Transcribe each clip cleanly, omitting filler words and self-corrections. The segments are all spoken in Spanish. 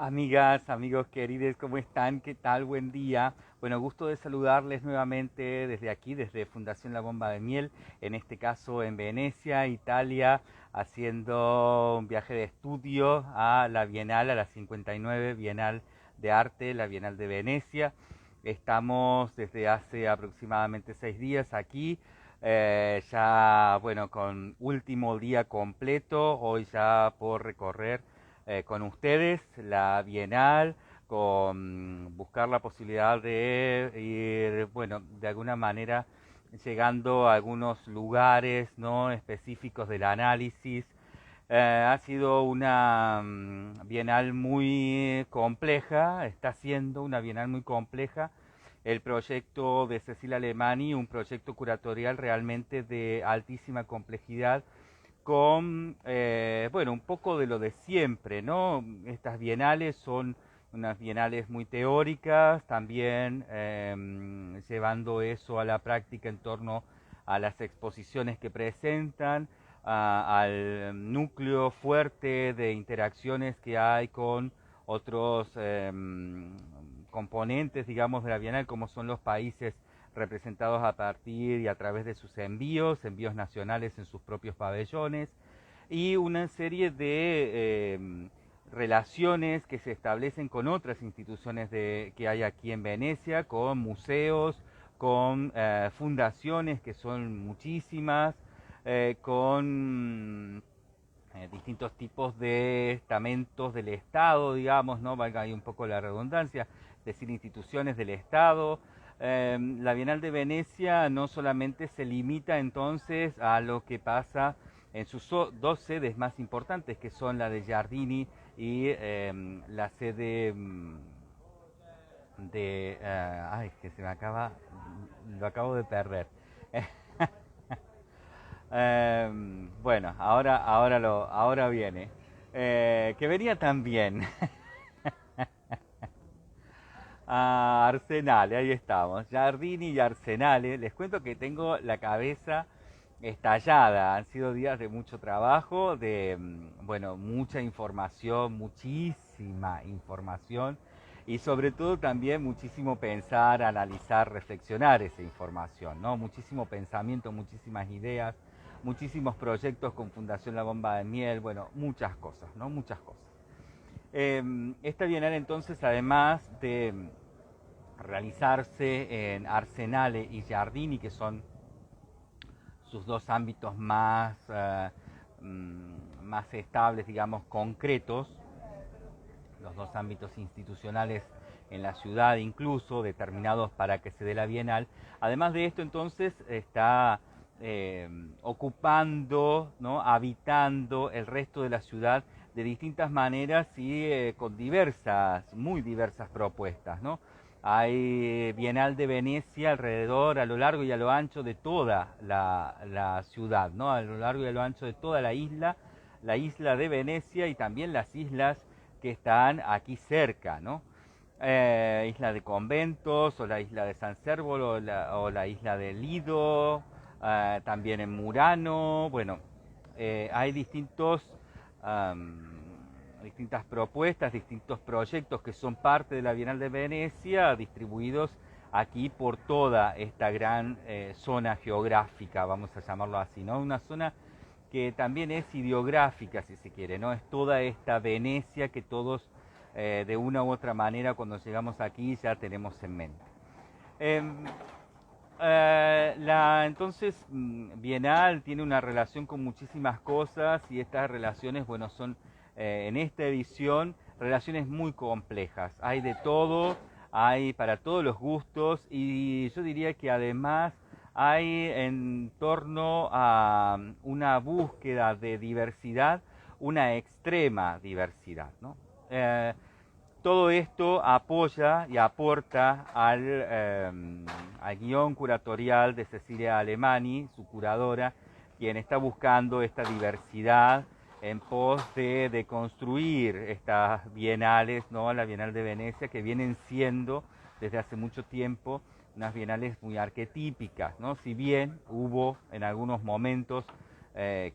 Amigas, amigos queridos, ¿cómo están? ¿Qué tal? Buen día. Bueno, gusto de saludarles nuevamente desde aquí, desde Fundación La Bomba de Miel, en este caso en Venecia, Italia, haciendo un viaje de estudio a la Bienal, a la 59 Bienal de Arte, la Bienal de Venecia. Estamos desde hace aproximadamente 6 días aquí, ya, bueno, con último día completo, hoy ya por recorrer con ustedes la Bienal, con buscar la posibilidad de ir, bueno, de alguna manera llegando a algunos lugares no específicos del análisis. Ha sido una bienal muy compleja, está siendo una bienal muy compleja. El proyecto de Cecilia Alemani, un proyecto curatorial realmente de altísima complejidad, con, bueno, un poco de lo de siempre, ¿no? Estas bienales son unas bienales muy teóricas, también llevando eso a la práctica en torno a las exposiciones que presentan, al núcleo fuerte de interacciones que hay con otros componentes, digamos, de la bienal, como son los países representados a partir y a través de sus envíos nacionales en sus propios pabellones, y una serie de relaciones que se establecen con otras instituciones que hay aquí en Venecia, con museos, con fundaciones que son muchísimas, con distintos tipos de estamentos del Estado, digamos, ¿no? Valga ahí un poco la redundancia, es decir, instituciones del Estado. La Bienal de Venecia no solamente se limita entonces a lo que pasa en sus dos sedes más importantes, que son la de Giardini y la sede de... ay, que se me acaba... lo acabo de perder. Bueno, ahora viene. Que venía también. Arsenale, ahí estamos. Giardini y Arsenale. Les cuento que tengo la cabeza estallada. Han sido días de mucho trabajo, de, bueno, mucha información, muchísima información. Y sobre todo también muchísimo pensar, analizar, reflexionar esa información, ¿no? Muchísimo pensamiento, muchísimas ideas, muchísimos proyectos con Fundación La Bomba de Miel, bueno, muchas cosas, ¿no? Muchas cosas. Esta bienal entonces, además de realizarse en Arsenale y Giardini, que son sus dos ámbitos más estables, digamos, concretos, los dos ámbitos institucionales en la ciudad incluso, determinados para que se dé la Bienal. Además de esto, entonces, está ocupando, ¿no? Habitando el resto de la ciudad de distintas maneras y con muy diversas propuestas, ¿no? Hay Bienal de Venecia alrededor, a lo largo y a lo ancho de toda la ciudad, ¿no? A lo largo y a lo ancho de toda la isla de Venecia y también las islas que están aquí cerca, ¿no? Isla de Conventos, o la isla de San Cérvolo, o la isla de Lido, también en Murano. Bueno, hay distintas propuestas, distintos proyectos que son parte de la Bienal de Venecia, distribuidos aquí por toda esta gran zona geográfica, vamos a llamarlo así, ¿no? Una zona que también es ideográfica, si se quiere, ¿no? Es toda esta Venecia que todos, de una u otra manera, cuando llegamos aquí ya tenemos en mente. Eh, entonces, Bienal tiene una relación con muchísimas cosas, y estas relaciones, bueno, son en esta edición relaciones muy complejas. Hay de todo, hay para todos los gustos, y yo diría que además hay en torno a una búsqueda de diversidad, una extrema diversidad, ¿no? Todo esto apoya y aporta al guión curatorial de Cecilia Alemani, su curadora, quien está buscando esta diversidad en pos de construir estas bienales, ¿no? La Bienal de Venecia, que vienen siendo desde hace mucho tiempo unas bienales muy arquetípicas, ¿no? Si bien hubo en algunos momentos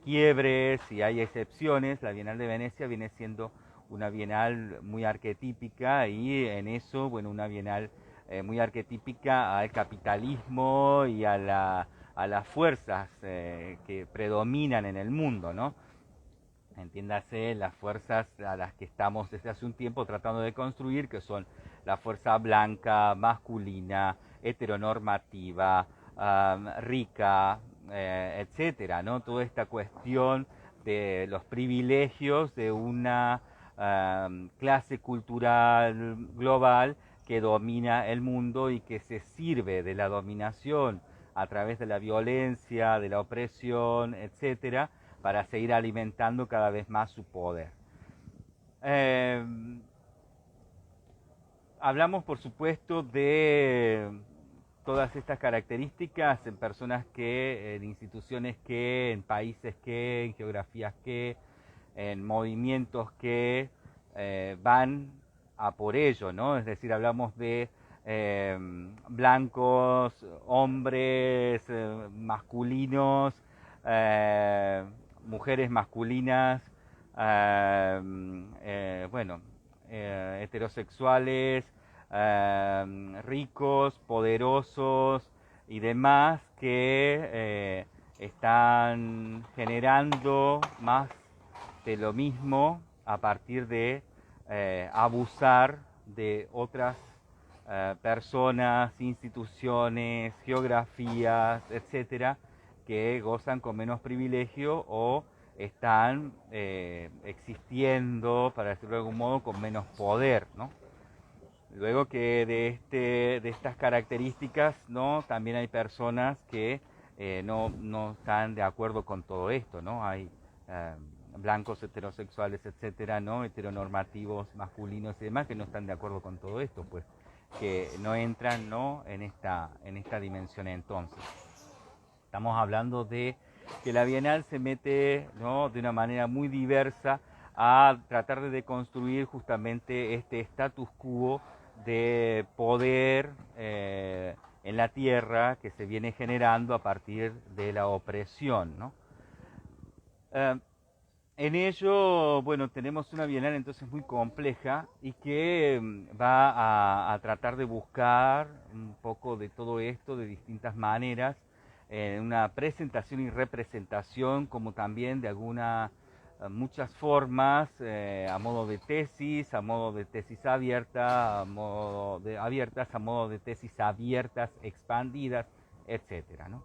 quiebres y hay excepciones, la Bienal de Venecia viene siendo una bienal muy arquetípica y en eso, bueno, una bienal muy arquetípica al capitalismo y a las fuerzas que predominan en el mundo, ¿no? Entiéndase las fuerzas a las que estamos desde hace un tiempo tratando de construir, que son la fuerza blanca, masculina, heteronormativa, rica, etcétera, ¿no? Toda esta cuestión de los privilegios de una clase cultural global que domina el mundo y que se sirve de la dominación a través de la violencia, de la opresión, etcétera, para seguir alimentando cada vez más su poder. Hablamos, por supuesto, de todas estas características en personas que, en instituciones que, en países que, en geografías que, en movimientos que van a por ello, ¿no? Es decir, hablamos de blancos, hombres, masculinos, mujeres masculinas, bueno, heterosexuales, ricos, poderosos y demás que están generando más de lo mismo a partir de abusar de otras personas, instituciones, geografías, etcétera, que gozan con menos privilegio o están existiendo, para decirlo de algún modo, con menos poder, ¿no? Luego que de estas características, ¿no? También hay personas que no están de acuerdo con todo esto, ¿no? Hay blancos heterosexuales, etcétera, ¿no? Heteronormativos, masculinos y demás que no están de acuerdo con todo esto, pues que no entran, ¿no? en esta dimensión. Entonces estamos hablando de que la Bienal se mete, ¿no? de una manera muy diversa a tratar de deconstruir justamente este status quo de poder en la tierra que se viene generando a partir de la opresión, ¿no? En ello, bueno, tenemos una bienal entonces muy compleja y que va a tratar de buscar un poco de todo esto de distintas maneras, una presentación y representación, como también de muchas formas, a modo de tesis, a modo de tesis abierta, a modo de abiertas, a modo de tesis abiertas, expandidas, etcétera, ¿no?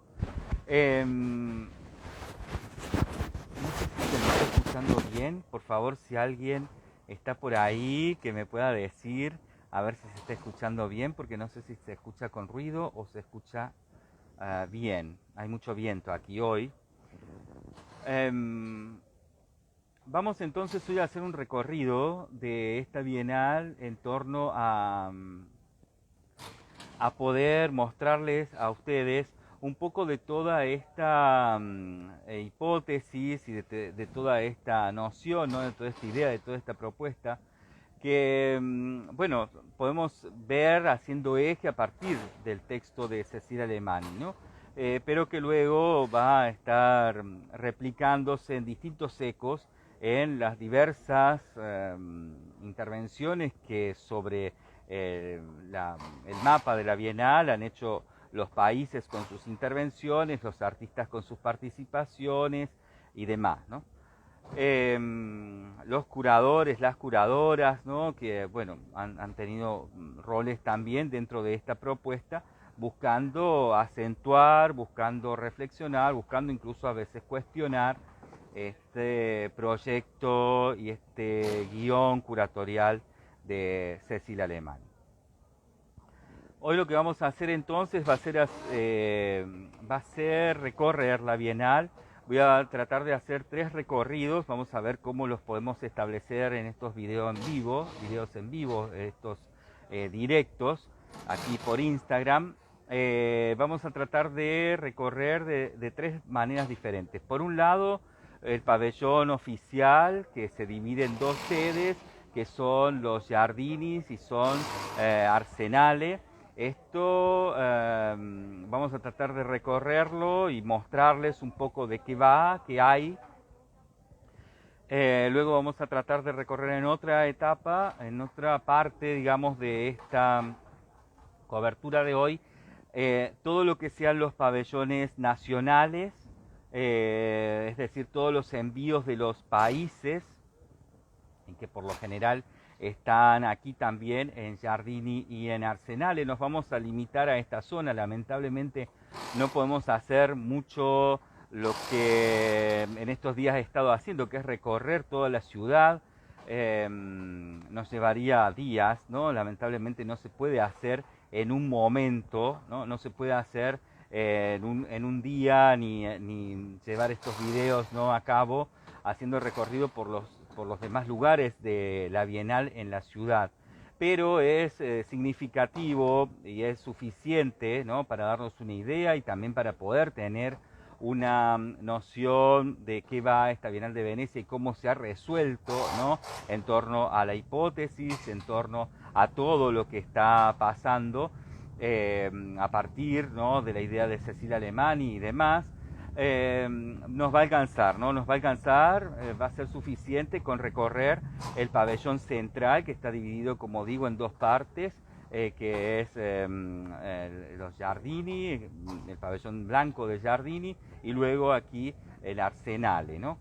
No sé si se me está escuchando bien. Por favor, si alguien está por ahí, que me pueda decir, a ver si se está escuchando bien, porque no sé si se escucha con ruido o se escucha bien. Hay mucho viento aquí hoy. Vamos entonces hoy a hacer un recorrido de esta bienal en torno a poder mostrarles a ustedes un poco de toda esta hipótesis y de toda esta noción, ¿no? De toda esta idea, de toda esta propuesta, que, bueno, podemos ver haciendo eje a partir del texto de Cecilia Alemany, ¿no? Pero que luego va a estar replicándose en distintos ecos en las diversas intervenciones que sobre el mapa de la Bienal han hecho los países con sus intervenciones, los artistas con sus participaciones y demás, ¿no? Los curadores, las curadoras, ¿no? Que bueno, han tenido roles también dentro de esta propuesta, buscando acentuar, buscando reflexionar, buscando incluso a veces cuestionar este proyecto y este guión curatorial de Cecilia Alemany. Hoy lo que vamos a hacer entonces va a ser recorrer la Bienal. Voy a tratar de hacer 3 recorridos, vamos a ver cómo los podemos establecer en estos videos en vivo, estos directos, aquí por Instagram. Vamos a tratar de recorrer de 3 maneras diferentes. Por un lado, el pabellón oficial, que se divide en 2 sedes, que son los Giardinis y son Arsenale. Esto vamos a tratar de recorrerlo y mostrarles un poco de qué va, qué hay. Luego vamos a tratar de recorrer en otra etapa, en otra parte, digamos, de esta cobertura de hoy, todo lo que sean los pabellones nacionales, es decir, todos los envíos de los países, en que por lo general están aquí también en Giardini y en Arsenale. Nos vamos a limitar a esta zona, lamentablemente no podemos hacer mucho lo que en estos días he estado haciendo, que es recorrer toda la ciudad. Nos llevaría días, ¿no? Lamentablemente no se puede hacer en un momento, ¿no? No se puede hacer en un día ni llevar estos videos, ¿no?, a cabo haciendo recorrido por los demás lugares de la Bienal en la ciudad. Pero es significativo y es suficiente, ¿no?, para darnos una idea y también para poder tener una noción de qué va esta Bienal de Venecia y cómo se ha resuelto, ¿no?, en torno a la hipótesis, en torno a todo lo que está pasando, a partir, ¿no?, de la idea de Cecilia Alemany y demás. Nos va a alcanzar, ¿no? Nos va a alcanzar, va a ser suficiente con recorrer el pabellón central, que está dividido, como digo, en dos partes, que es los Giardini, el pabellón blanco de Giardini, y luego aquí el Arsenale, ¿no?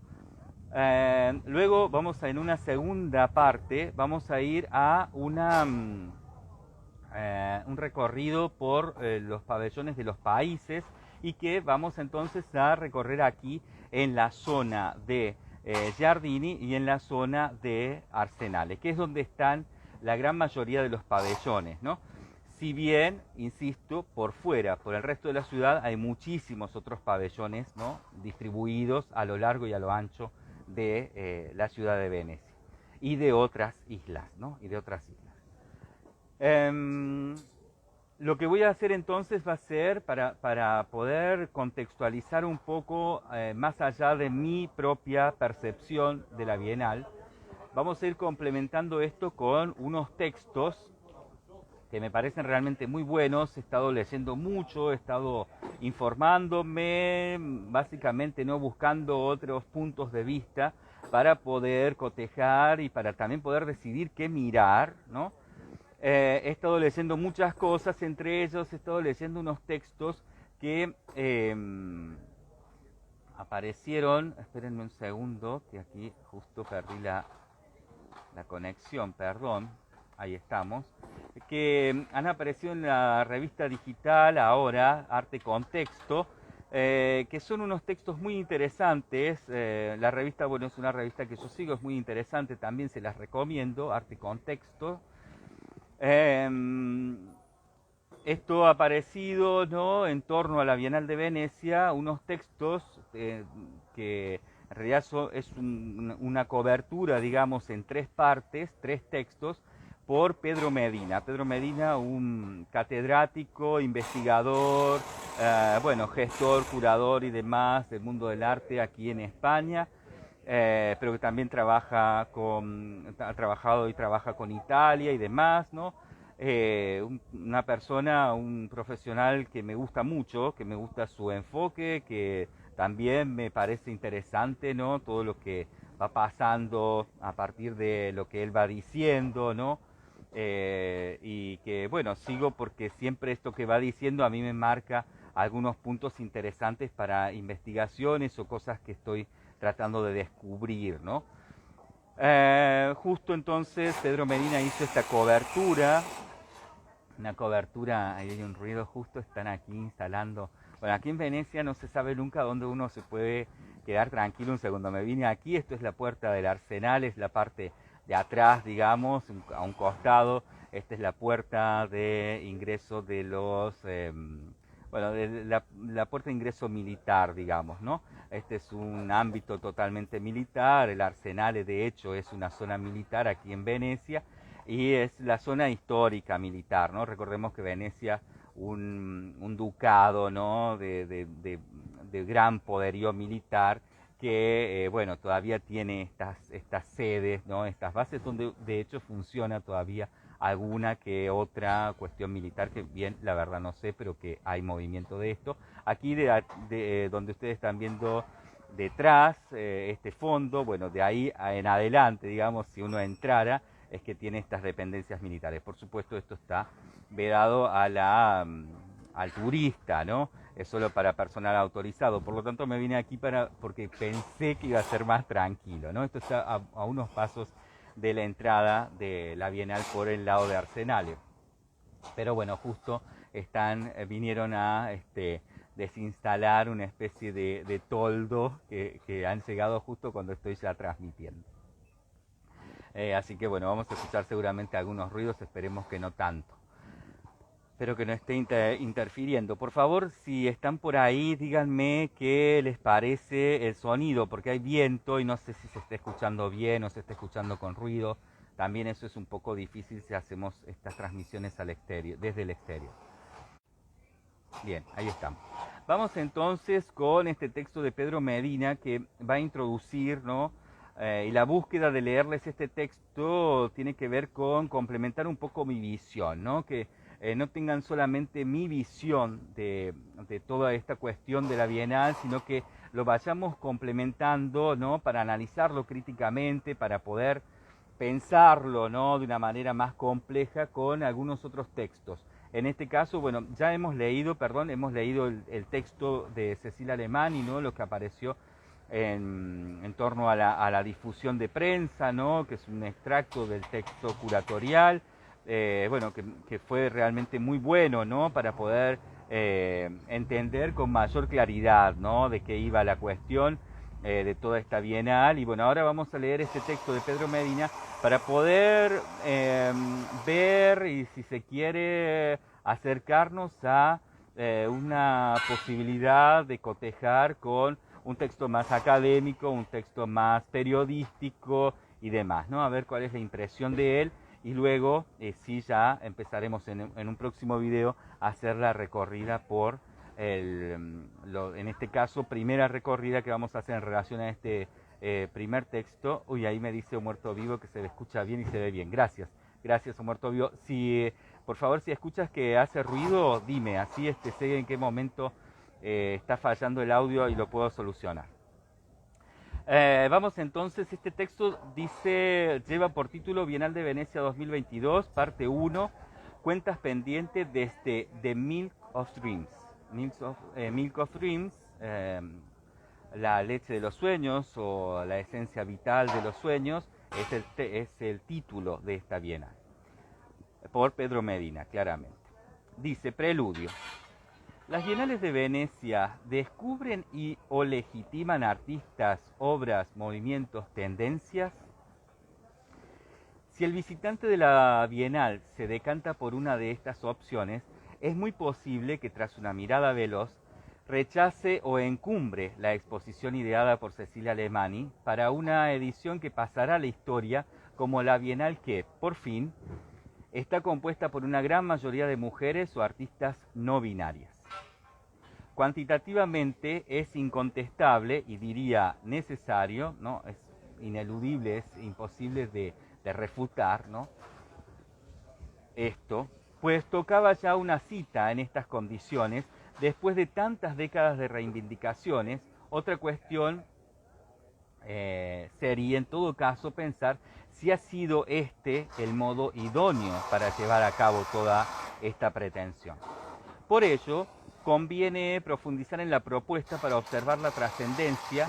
Luego vamos en una segunda parte, vamos a ir a un recorrido por los pabellones de los países, y que vamos entonces a recorrer aquí en la zona de Giardini y en la zona de Arsenale, que es donde están la gran mayoría de los pabellones, ¿no? Si bien, insisto, por fuera, por el resto de la ciudad, hay muchísimos otros pabellones, ¿no?, distribuidos a lo largo y a lo ancho de la ciudad de Venecia y de otras islas, ¿no? Y de otras islas. Lo que voy a hacer entonces va a ser, para poder contextualizar un poco más allá de mi propia percepción de la Bienal, vamos a ir complementando esto con unos textos que me parecen realmente muy buenos. He estado leyendo mucho, he estado informándome, básicamente no buscando otros puntos de vista para poder cotejar y para también poder decidir qué mirar, ¿no? He estado leyendo muchas cosas, entre ellos he estado leyendo unos textos que aparecieron, espérenme un segundo, que aquí justo perdí la conexión, perdón, ahí estamos, que han aparecido en la revista digital ahora, Arte Contexto, que son unos textos muy interesantes. La revista, bueno, es una revista que yo sigo, es muy interesante, también se las recomiendo, Arte Contexto. Esto ha aparecido, ¿no?, en torno a la Bienal de Venecia, unos textos que en realidad es una cobertura, digamos, en tres partes, tres textos, por Pedro Medina. Pedro Medina, un catedrático, investigador, bueno, gestor, curador y demás del mundo del arte aquí en España. Pero que también ha trabajado y trabaja con Italia y demás, ¿no? Una persona, un profesional que me gusta mucho, que me gusta su enfoque, que también me parece interesante, ¿no?, todo lo que va pasando a partir de lo que él va diciendo, ¿no? Y que, bueno, sigo porque siempre esto que va diciendo a mí me marca algunos puntos interesantes para investigaciones o cosas que estoy tratando de descubrir, ¿no? Justo entonces Pedro Medina hizo esta cobertura, una cobertura, ahí hay un ruido, justo están aquí instalando. Bueno, aquí en Venecia no se sabe nunca dónde uno se puede quedar tranquilo un segundo. Me vine aquí, esto es la puerta del Arsenal, es la parte de atrás, digamos, a un costado. Esta es la puerta de ingreso de los, bueno, de la puerta de ingreso militar, digamos, ¿no? Este es un ámbito totalmente militar, el Arsenale de hecho es una zona militar aquí en Venecia y es la zona histórica militar, ¿no? Recordemos que Venecia, un ducado, ¿no?, de gran poderío militar que, bueno, todavía tiene estas sedes, ¿no?, estas bases donde de hecho funciona todavía alguna que otra cuestión militar, que bien, la verdad no sé, pero que hay movimiento de esto. Aquí donde ustedes están viendo detrás, este fondo, bueno, de ahí en adelante, digamos, si uno entrara, es que tiene estas dependencias militares. Por supuesto, esto está vedado a al turista, ¿no? Es solo para personal autorizado. Por lo tanto, me vine aquí porque pensé que iba a ser más tranquilo, ¿no? Esto está a unos pasos de la entrada de la Bienal por el lado de Arsenale. Pero bueno, justo vinieron a desinstalar una especie de toldo que han llegado justo cuando estoy ya transmitiendo. Así que bueno, vamos a escuchar seguramente algunos ruidos, esperemos que no tanto. Espero que no esté interfiriendo. Por favor, si están por ahí, díganme qué les parece el sonido, porque hay viento y no sé si se está escuchando bien o se está escuchando con ruido. También eso es un poco difícil si hacemos estas transmisiones desde el exterior. Bien, ahí estamos. Vamos entonces con este texto de Pedro Medina que va a introducir, ¿no? Y la búsqueda de leerles este texto tiene que ver con complementar un poco mi visión, ¿no? Que no tengan solamente mi visión de toda esta cuestión de la Bienal, sino que lo vayamos complementando, ¿no? Para analizarlo críticamente, para poder pensarlo, ¿no? De una manera más compleja con algunos otros textos. En este caso, bueno, ya hemos leído el texto de Cecilia Alemany, ¿no? Lo que apareció en torno a la difusión de prensa, ¿no? Que es un extracto del texto curatorial, bueno, que fue realmente muy bueno, ¿no? Para poder entender con mayor claridad, ¿no? De qué iba la cuestión de toda esta bienal. Y bueno, ahora vamos a leer este texto de Pedro Medina para poder ver y, si se quiere, acercarnos a una posibilidad de cotejar con un texto más académico, un texto más periodístico y demás, ¿no? A ver cuál es la impresión de él y luego sí ya empezaremos en un próximo video a hacer la recorrida por en este caso, primera recorrida que vamos a hacer en relación a este primer texto. Uy, ahí me dice un muerto vivo que se escucha bien y se ve bien. Gracias, gracias, un muerto vivo. Si, por favor, si escuchas que hace ruido, dime, así sé en qué momento está fallando el audio y lo puedo solucionar. Vamos entonces, este texto lleva por título Bienal de Venecia 2022, parte 1, cuentas pendientes desde The Milk of Dreams. Milk of Dreams, la leche de los sueños o la esencia vital de los sueños, es el título de esta bienal, por Pedro Medina, claramente. Dice, preludio. Las bienales de Venecia descubren o legitiman artistas, obras, movimientos, tendencias. Si el visitante de la bienal se decanta por una de estas opciones, es muy posible que tras una mirada veloz rechace o encumbre la exposición ideada por Cecilia Alemany para una edición que pasará a la historia como la bienal que, por fin, está compuesta por una gran mayoría de mujeres o artistas no binarias. Cuantitativamente es incontestable y diría necesario, ¿no? Es ineludible, es imposible de refutar, ¿no? Esto, pues tocaba ya una cita en estas condiciones después de tantas décadas de reivindicaciones. Otra cuestión sería en todo caso pensar si ha sido el modo idóneo para llevar a cabo toda esta pretensión. Por ello, conviene profundizar en la propuesta para observar la trascendencia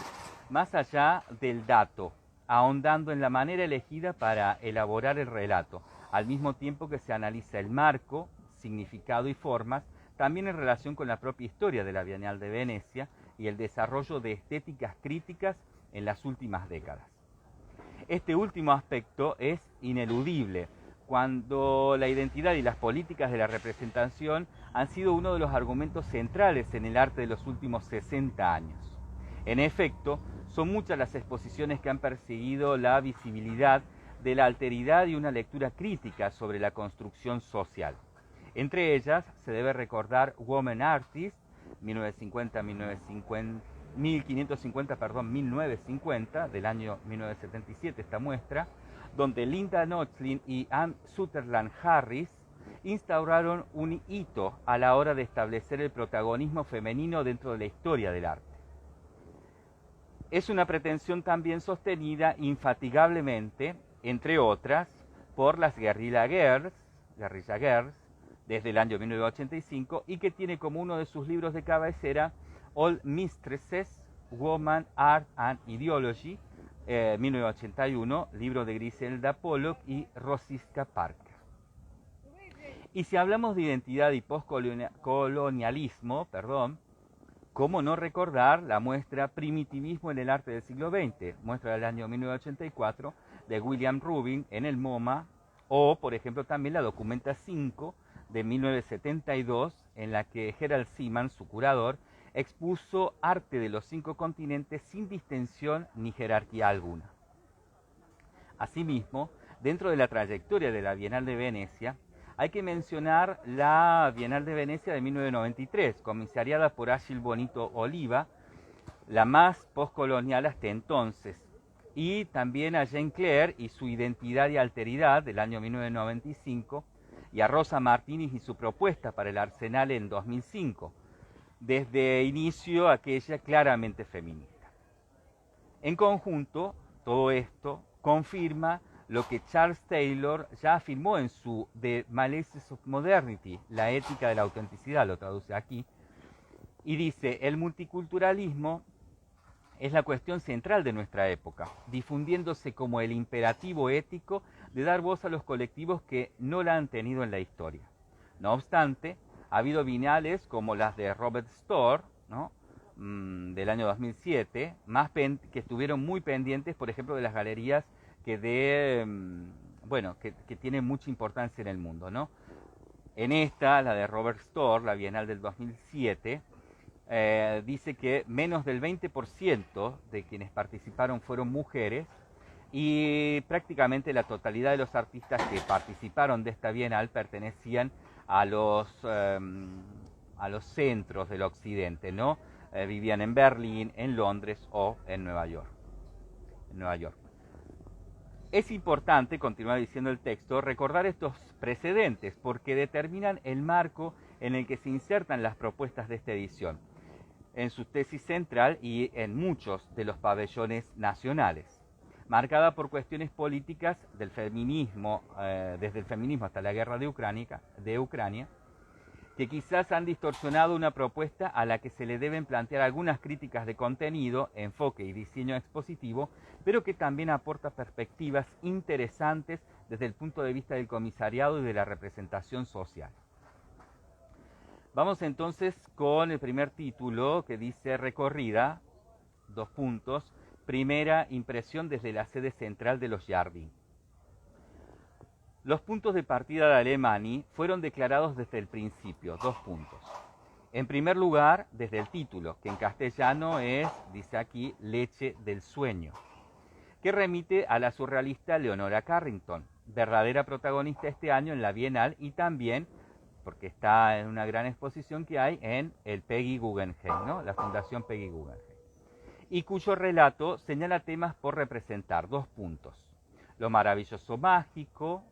más allá del dato, ahondando en la manera elegida para elaborar el relato, al mismo tiempo que se analiza el marco, significado y formas, también en relación con la propia historia de la Bienal de Venecia y el desarrollo de estéticas críticas en las últimas décadas. Este último aspecto es ineludible, cuando la identidad y las políticas de la representación han sido uno de los argumentos centrales en el arte de los últimos 60 años. En efecto, son muchas las exposiciones que han perseguido la visibilidad de la alteridad y una lectura crítica sobre la construcción social. Entre ellas se debe recordar Woman Artist, 1550, del año 1977 esta muestra, donde Linda Nochlin y Anne Sutherland Harris instauraron un hito a la hora de establecer el protagonismo femenino dentro de la historia del arte. Es una pretensión también sostenida infatigablemente, entre otras, por las guerrilla girls, desde el año 1985, y que tiene como uno de sus libros de cabecera All Mistresses, Woman, Art and Ideology, 1981, libro de Griselda Pollock y Rosiska Parker. Y si hablamos de identidad y postcolonialismo, ¿cómo no recordar la muestra Primitivismo en el arte del siglo XX? Muestra del año 1984 de William Rubin en el MoMA, o por ejemplo también la Documenta 5 de 1972, en la que Gerald Seaman, su curador, expuso arte de los 5 continentes sin distensión ni jerarquía alguna. Asimismo, dentro de la trayectoria de la Bienal de Venecia, hay que mencionar la Bienal de Venecia de 1993, comisariada por Achille Bonito Oliva, la más postcolonial hasta entonces, y también a Jane Clare y su Identidad y Alteridad del año 1995, y a Rosa Martínez y su propuesta para el Arsenal en 2005, desde inicio aquella claramente feminista. En conjunto, todo esto confirma lo que Charles Taylor ya afirmó en su The Malaises of Modernity, la ética de la autenticidad, lo traduce aquí, y dice: el multiculturalismo es la cuestión central de nuestra época, difundiéndose como el imperativo ético de dar voz a los colectivos que no la han tenido en la historia. No obstante, ha habido bienales como las de Robert Storr, ¿no?, del año 2007, que estuvieron muy pendientes, por ejemplo, de las galerías que tienen mucha importancia en el mundo, ¿no? En esta, la de Robert Storr, la Bienal del 2007, dice que menos del 20% de quienes participaron fueron mujeres, y prácticamente la totalidad de los artistas que participaron de esta Bienal pertenecían a los centros del occidente, ¿no? Vivían en Berlín, en Londres o en Nueva York. Es importante, continúa diciendo el texto, recordar estos precedentes porque determinan el marco en el que se insertan las propuestas de esta edición, en su tesis central y en muchos de los pabellones nacionales, marcada por cuestiones políticas del feminismo, desde el feminismo hasta la guerra de Ucrania, que quizás han distorsionado una propuesta a la que se le deben plantear algunas críticas de contenido, enfoque y diseño expositivo, pero que también aporta perspectivas interesantes desde el punto de vista del comisariado y de la representación social. Vamos entonces con el primer título, que dice recorrida, primera impresión desde la sede central de los Jardins. Los puntos de partida de Alemany fueron declarados desde el principio, En primer lugar, desde el título, que en castellano es, dice aquí, Leche del Sueño, que remite a la surrealista Leonora Carrington, verdadera protagonista este año en la Bienal y también porque está en una gran exposición que hay en el Peggy Guggenheim, ¿no?, la Fundación Peggy Guggenheim, y cuyo relato señala temas por representar, lo maravilloso mágico,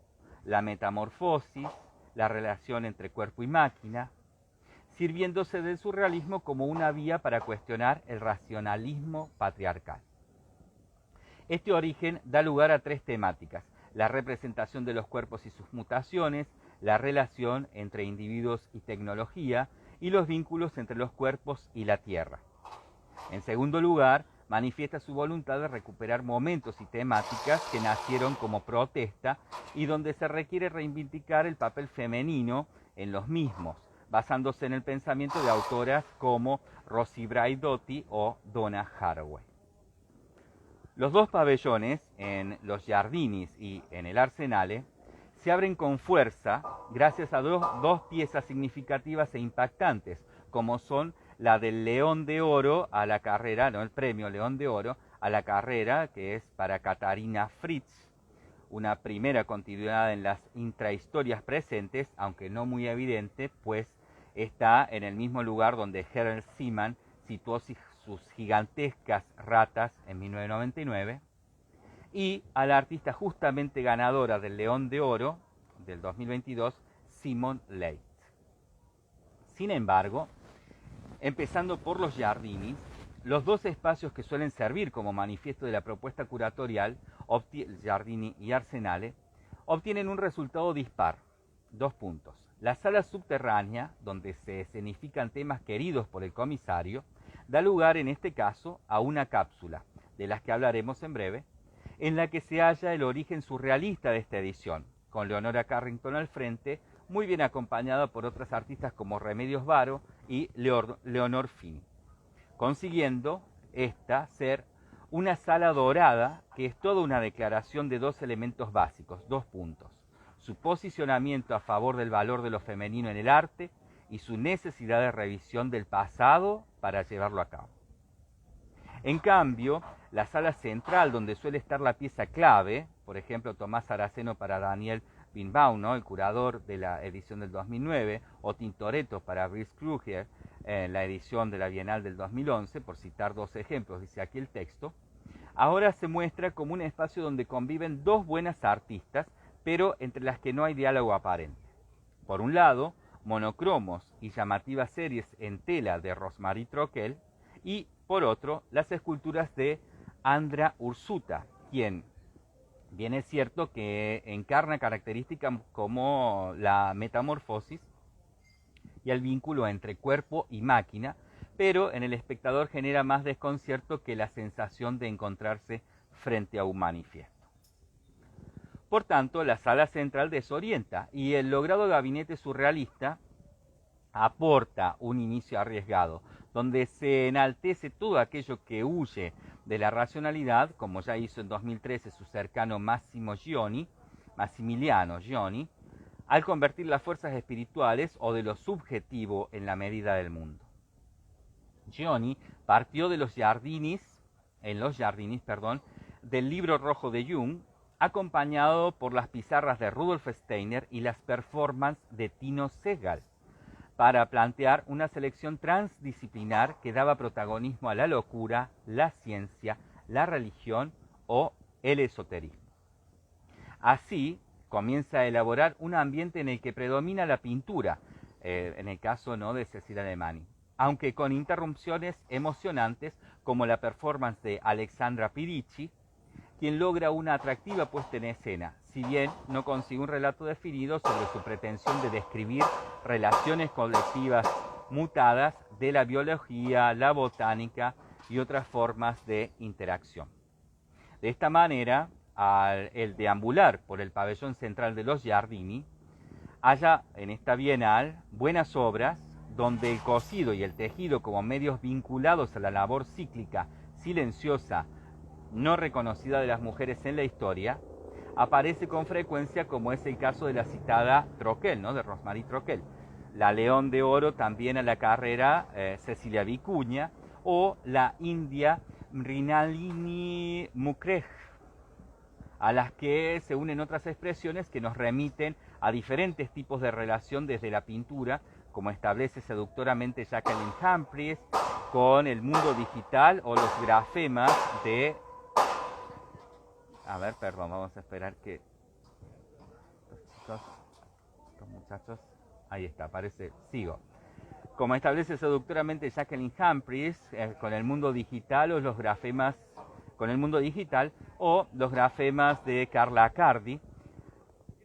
la metamorfosis, la relación entre cuerpo y máquina, sirviéndose del surrealismo como una vía para cuestionar el racionalismo patriarcal. Este origen da lugar a 3 temáticas: la representación de los cuerpos y sus mutaciones, la relación entre individuos y tecnología, y los vínculos entre los cuerpos y la Tierra. En segundo lugar, manifiesta su voluntad de recuperar momentos y temáticas que nacieron como protesta y donde se requiere reivindicar el papel femenino en los mismos, basándose en el pensamiento de autoras como Rosi Braidotti o Donna Haraway. Los 2 pabellones, en los Giardinis y en el Arsenale, se abren con fuerza gracias a dos piezas significativas e impactantes, como son la del León de Oro a la carrera, no, el premio León de Oro a la carrera, que es para Katharina Fritz, una primera continuidad en las intrahistorias presentes, aunque no muy evidente, pues está en el mismo lugar donde Gerald Seaman situó sus gigantescas ratas en 1999, y a la artista justamente ganadora del León de Oro del 2022, Simone Leith. Sin embargo, empezando por los Giardinis, Los dos espacios que suelen servir como manifiesto de la propuesta curatorial, Giardini y Arsenale, obtienen un resultado dispar. 2 puntos. La sala subterránea, donde se escenifican temas queridos por el comisario, da lugar en este caso a una cápsula, de las que hablaremos en breve, en la que se halla el origen surrealista de esta edición, con Leonora Carrington al frente, muy bien acompañada por otras artistas como Remedios Varo y Leonor Fini, consiguiendo esta ser una sala dorada que es toda una declaración de dos elementos básicos, 2 puntos. Su posicionamiento a favor del valor de lo femenino en el arte y su necesidad de revisión del pasado para llevarlo a cabo. En cambio, la sala central, donde suele estar la pieza clave, por ejemplo, Tomás Araceno para Daniel Birnbaum, ¿no?, el curador de la edición del 2009, o Tintoretto para Brice Kruger, en la edición de la Bienal del 2011, por citar 2 ejemplos, dice aquí el texto, ahora se muestra como un espacio donde conviven 2 buenas artistas, pero entre las que no hay diálogo aparente. Por un lado, monocromos y llamativas series en tela de Rosmarie Troquel, y por otro, las esculturas de Andra Ursuta, quien bien es cierto que encarna características como la metamorfosis y el vínculo entre cuerpo y máquina, pero en el espectador genera más desconcierto que la sensación de encontrarse frente a un manifiesto. Por tanto, la sala central desorienta y el logrado gabinete surrealista aporta un inicio arriesgado, donde se enaltece todo aquello que huye de la racionalidad, como ya hizo en 2013 su cercano Massimiliano Gioni, al convertir las fuerzas espirituales o de lo subjetivo en la medida del mundo. Gioni partió de los Giardinis, del libro rojo de Jung, acompañado por las pizarras de Rudolf Steiner y las performances de Tino Segal, para plantear una selección transdisciplinar que daba protagonismo a la locura, la ciencia, la religión o el esoterismo. Así comienza a elaborar un ambiente en el que predomina la pintura, en el caso no de Cecilia Alemany, aunque con interrupciones emocionantes como la performance de Alexandra Pirici, quien logra una atractiva puesta en escena, si bien no consigue un relato definido sobre su pretensión de describir relaciones colectivas mutadas de la biología, la botánica y otras formas de interacción. De esta manera, el deambular por el pabellón central de los Giardini, haya en esta bienal buenas obras donde el cosido y el tejido como medios vinculados a la labor cíclica, silenciosa, no reconocida de las mujeres en la historia, aparece con frecuencia, como es el caso de la citada Troquel, ¿no?, de Rosmarie Troquel. La León de Oro también a la carrera Cecilia Vicuña, o la India Mrinalini Mukherjee, a las que se unen otras expresiones que nos remiten a diferentes tipos de relación desde la pintura, como establece seductoramente Jacqueline Humphreys, con el mundo digital o los grafemas de... vamos a esperar que estos muchachos, ahí está, sigo. Como establece seductoramente Jacqueline Humphreys, con el mundo digital o los grafemas, con el mundo digital o los grafemas de Carla Accardi,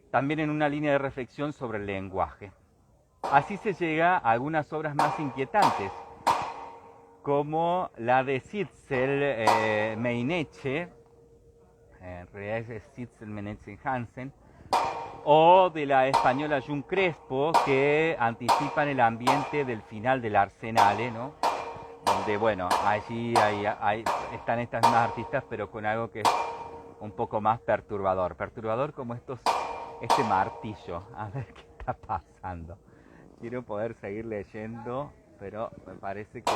también en una línea de reflexión sobre el lenguaje. Así se llega a algunas obras más inquietantes, como la de Sitzel Meineche, en realidad es Sitzel Meineche Hansen, o de la española Jun Crespo, que anticipan el ambiente del final del Arsenale, ¿no?, donde, bueno, allí están estas mismas artistas, pero con algo que es un poco más perturbador como este martillo. A ver qué está pasando. Quiero poder seguir leyendo, pero me parece que...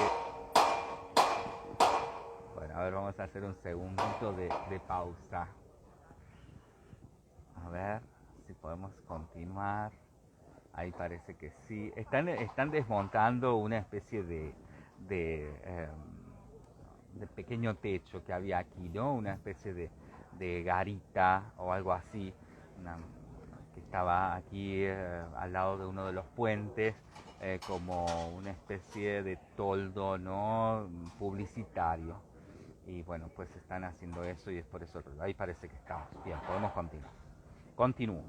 Bueno, a ver, vamos a hacer un segundito de pausa. A ver si podemos continuar. Ahí parece que sí. Están desmontando una especie de pequeño techo que había aquí, ¿no? Una especie de garita o algo así, que estaba aquí al lado de uno de los puentes, como una especie de toldo, ¿no?, publicitario. Y bueno, pues están haciendo eso y es por eso. Ahí parece que estamos. Bien, podemos continuar. Continúo.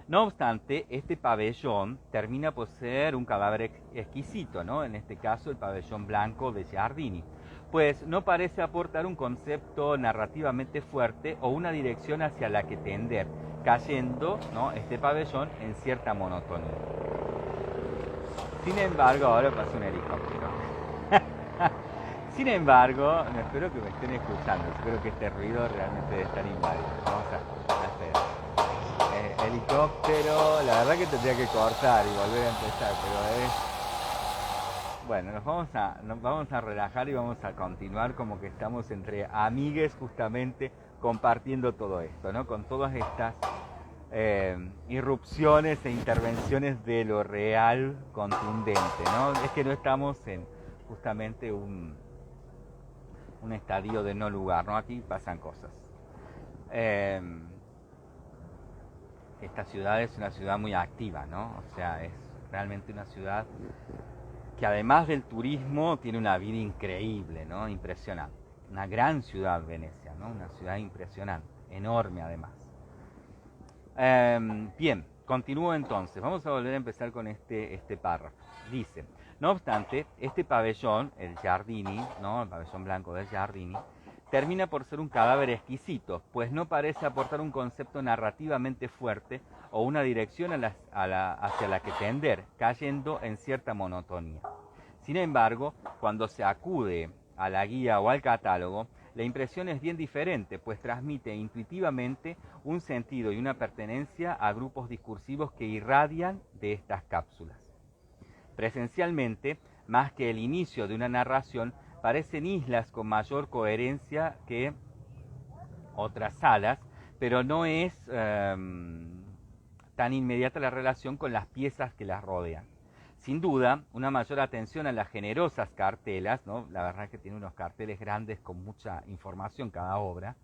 No obstante, este pabellón termina por ser un cadáver exquisito, ¿no? En este caso, el pabellón blanco de Giardini, pues no parece aportar un concepto narrativamente fuerte o una dirección hacia la que tender, cayendo, ¿no?, este pabellón en cierta monotonía. Sin embargo, ahora pasa un helicóptero. Sin embargo, no espero que me estén escuchando, espero que este ruido realmente debe estar invadido. Vamos a hacer helicóptero, la verdad que tendría que cortar y volver a empezar, pero es... Bueno, nos vamos a relajar y vamos a continuar como que estamos entre amigues justamente compartiendo todo esto, ¿no? Con todas estas irrupciones e intervenciones de lo real contundente, ¿no? Es que no estamos en justamente un estadio de no lugar, ¿no? Aquí pasan cosas. Esta ciudad es una ciudad muy activa, ¿no? O sea, es realmente una ciudad que además del turismo tiene una vida increíble, ¿no? Impresionante. Una gran ciudad, Venecia, ¿no? Una ciudad impresionante, enorme además. Bien, continúo entonces. Vamos a volver a empezar con este párrafo. Dice, no obstante, este pabellón, el Giardini, ¿no?, el pabellón blanco del Giardini, termina por ser un cadáver exquisito, pues no parece aportar un concepto narrativamente fuerte o una dirección hacia la que tender, cayendo en cierta monotonía. Sin embargo, cuando se acude a la guía o al catálogo, la impresión es bien diferente, pues transmite intuitivamente un sentido y una pertenencia a grupos discursivos que irradian de estas cápsulas. Presencialmente, más que el inicio de una narración, parecen islas con mayor coherencia que otras salas, pero no es tan inmediata la relación con las piezas que las rodean. Sin duda, una mayor atención a las generosas cartelas, ¿no? La verdad es que tiene unos carteles grandes con mucha información cada obra,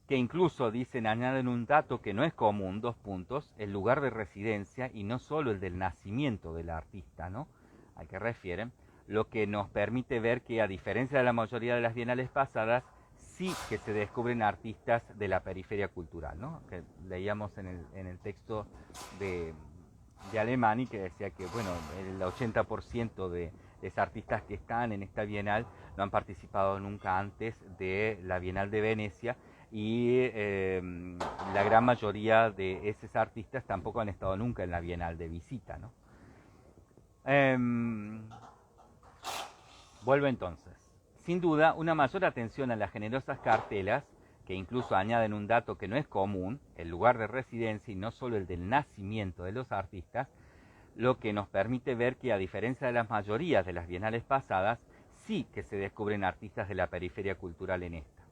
que incluso dicen, añaden un dato que no es común, 2 puntos, el lugar de residencia y no solo el del nacimiento del artista, ¿no?, al que refieren, lo que nos permite ver que, a diferencia de la mayoría de las bienales pasadas, sí que se descubren artistas de la periferia cultural, ¿no?, que leíamos en el texto de Alemani, que decía que, bueno, el 80% de los artistas que están en esta bienal no han participado nunca antes de la Bienal de Venecia, y la gran mayoría de esos artistas tampoco han estado nunca en la Bienal de visita, ¿no? Vuelvo entonces. Sin duda, una mayor atención a las generosas cartelas, que incluso añaden un dato que no es común, el lugar de residencia y no solo el del nacimiento de los artistas, lo que nos permite ver que, a diferencia de las mayorías de las bienales pasadas, sí que se descubren artistas de la periferia cultural en esta.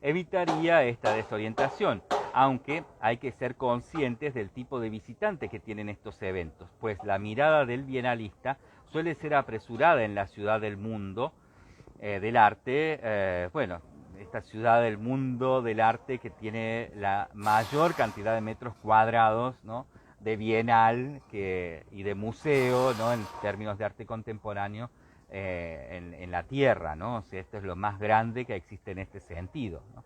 Evitaría esta desorientación, aunque hay que ser conscientes del tipo de visitante que tienen estos eventos, pues la mirada del bienalista suele ser apresurada en la ciudad del mundo del arte, bueno, esta ciudad del mundo del arte que tiene la mayor cantidad de metros cuadrados, ¿no?, de bienal y de museo, ¿no?, en términos de arte contemporáneo, en la Tierra, ¿no? O sea, esto es lo más grande que existe en este sentido, ¿no?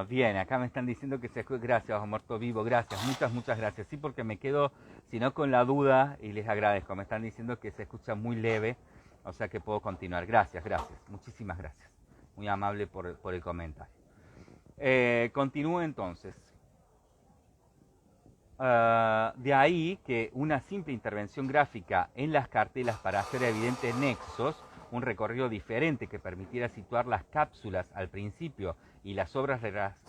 Bien, acá me están diciendo que se escucha. Gracias, Muerto Vivo, gracias, muchas gracias. Sí, porque me quedo, si no, con la duda, y les agradezco. Me están diciendo que se escucha muy leve, o sea que puedo continuar. Gracias, muchísimas gracias. Muy amable por el comentario. Continúo entonces. De ahí que una simple intervención gráfica en las cartelas para hacer evidentes nexos, un recorrido diferente que permitiera situar las cápsulas al principio y las obras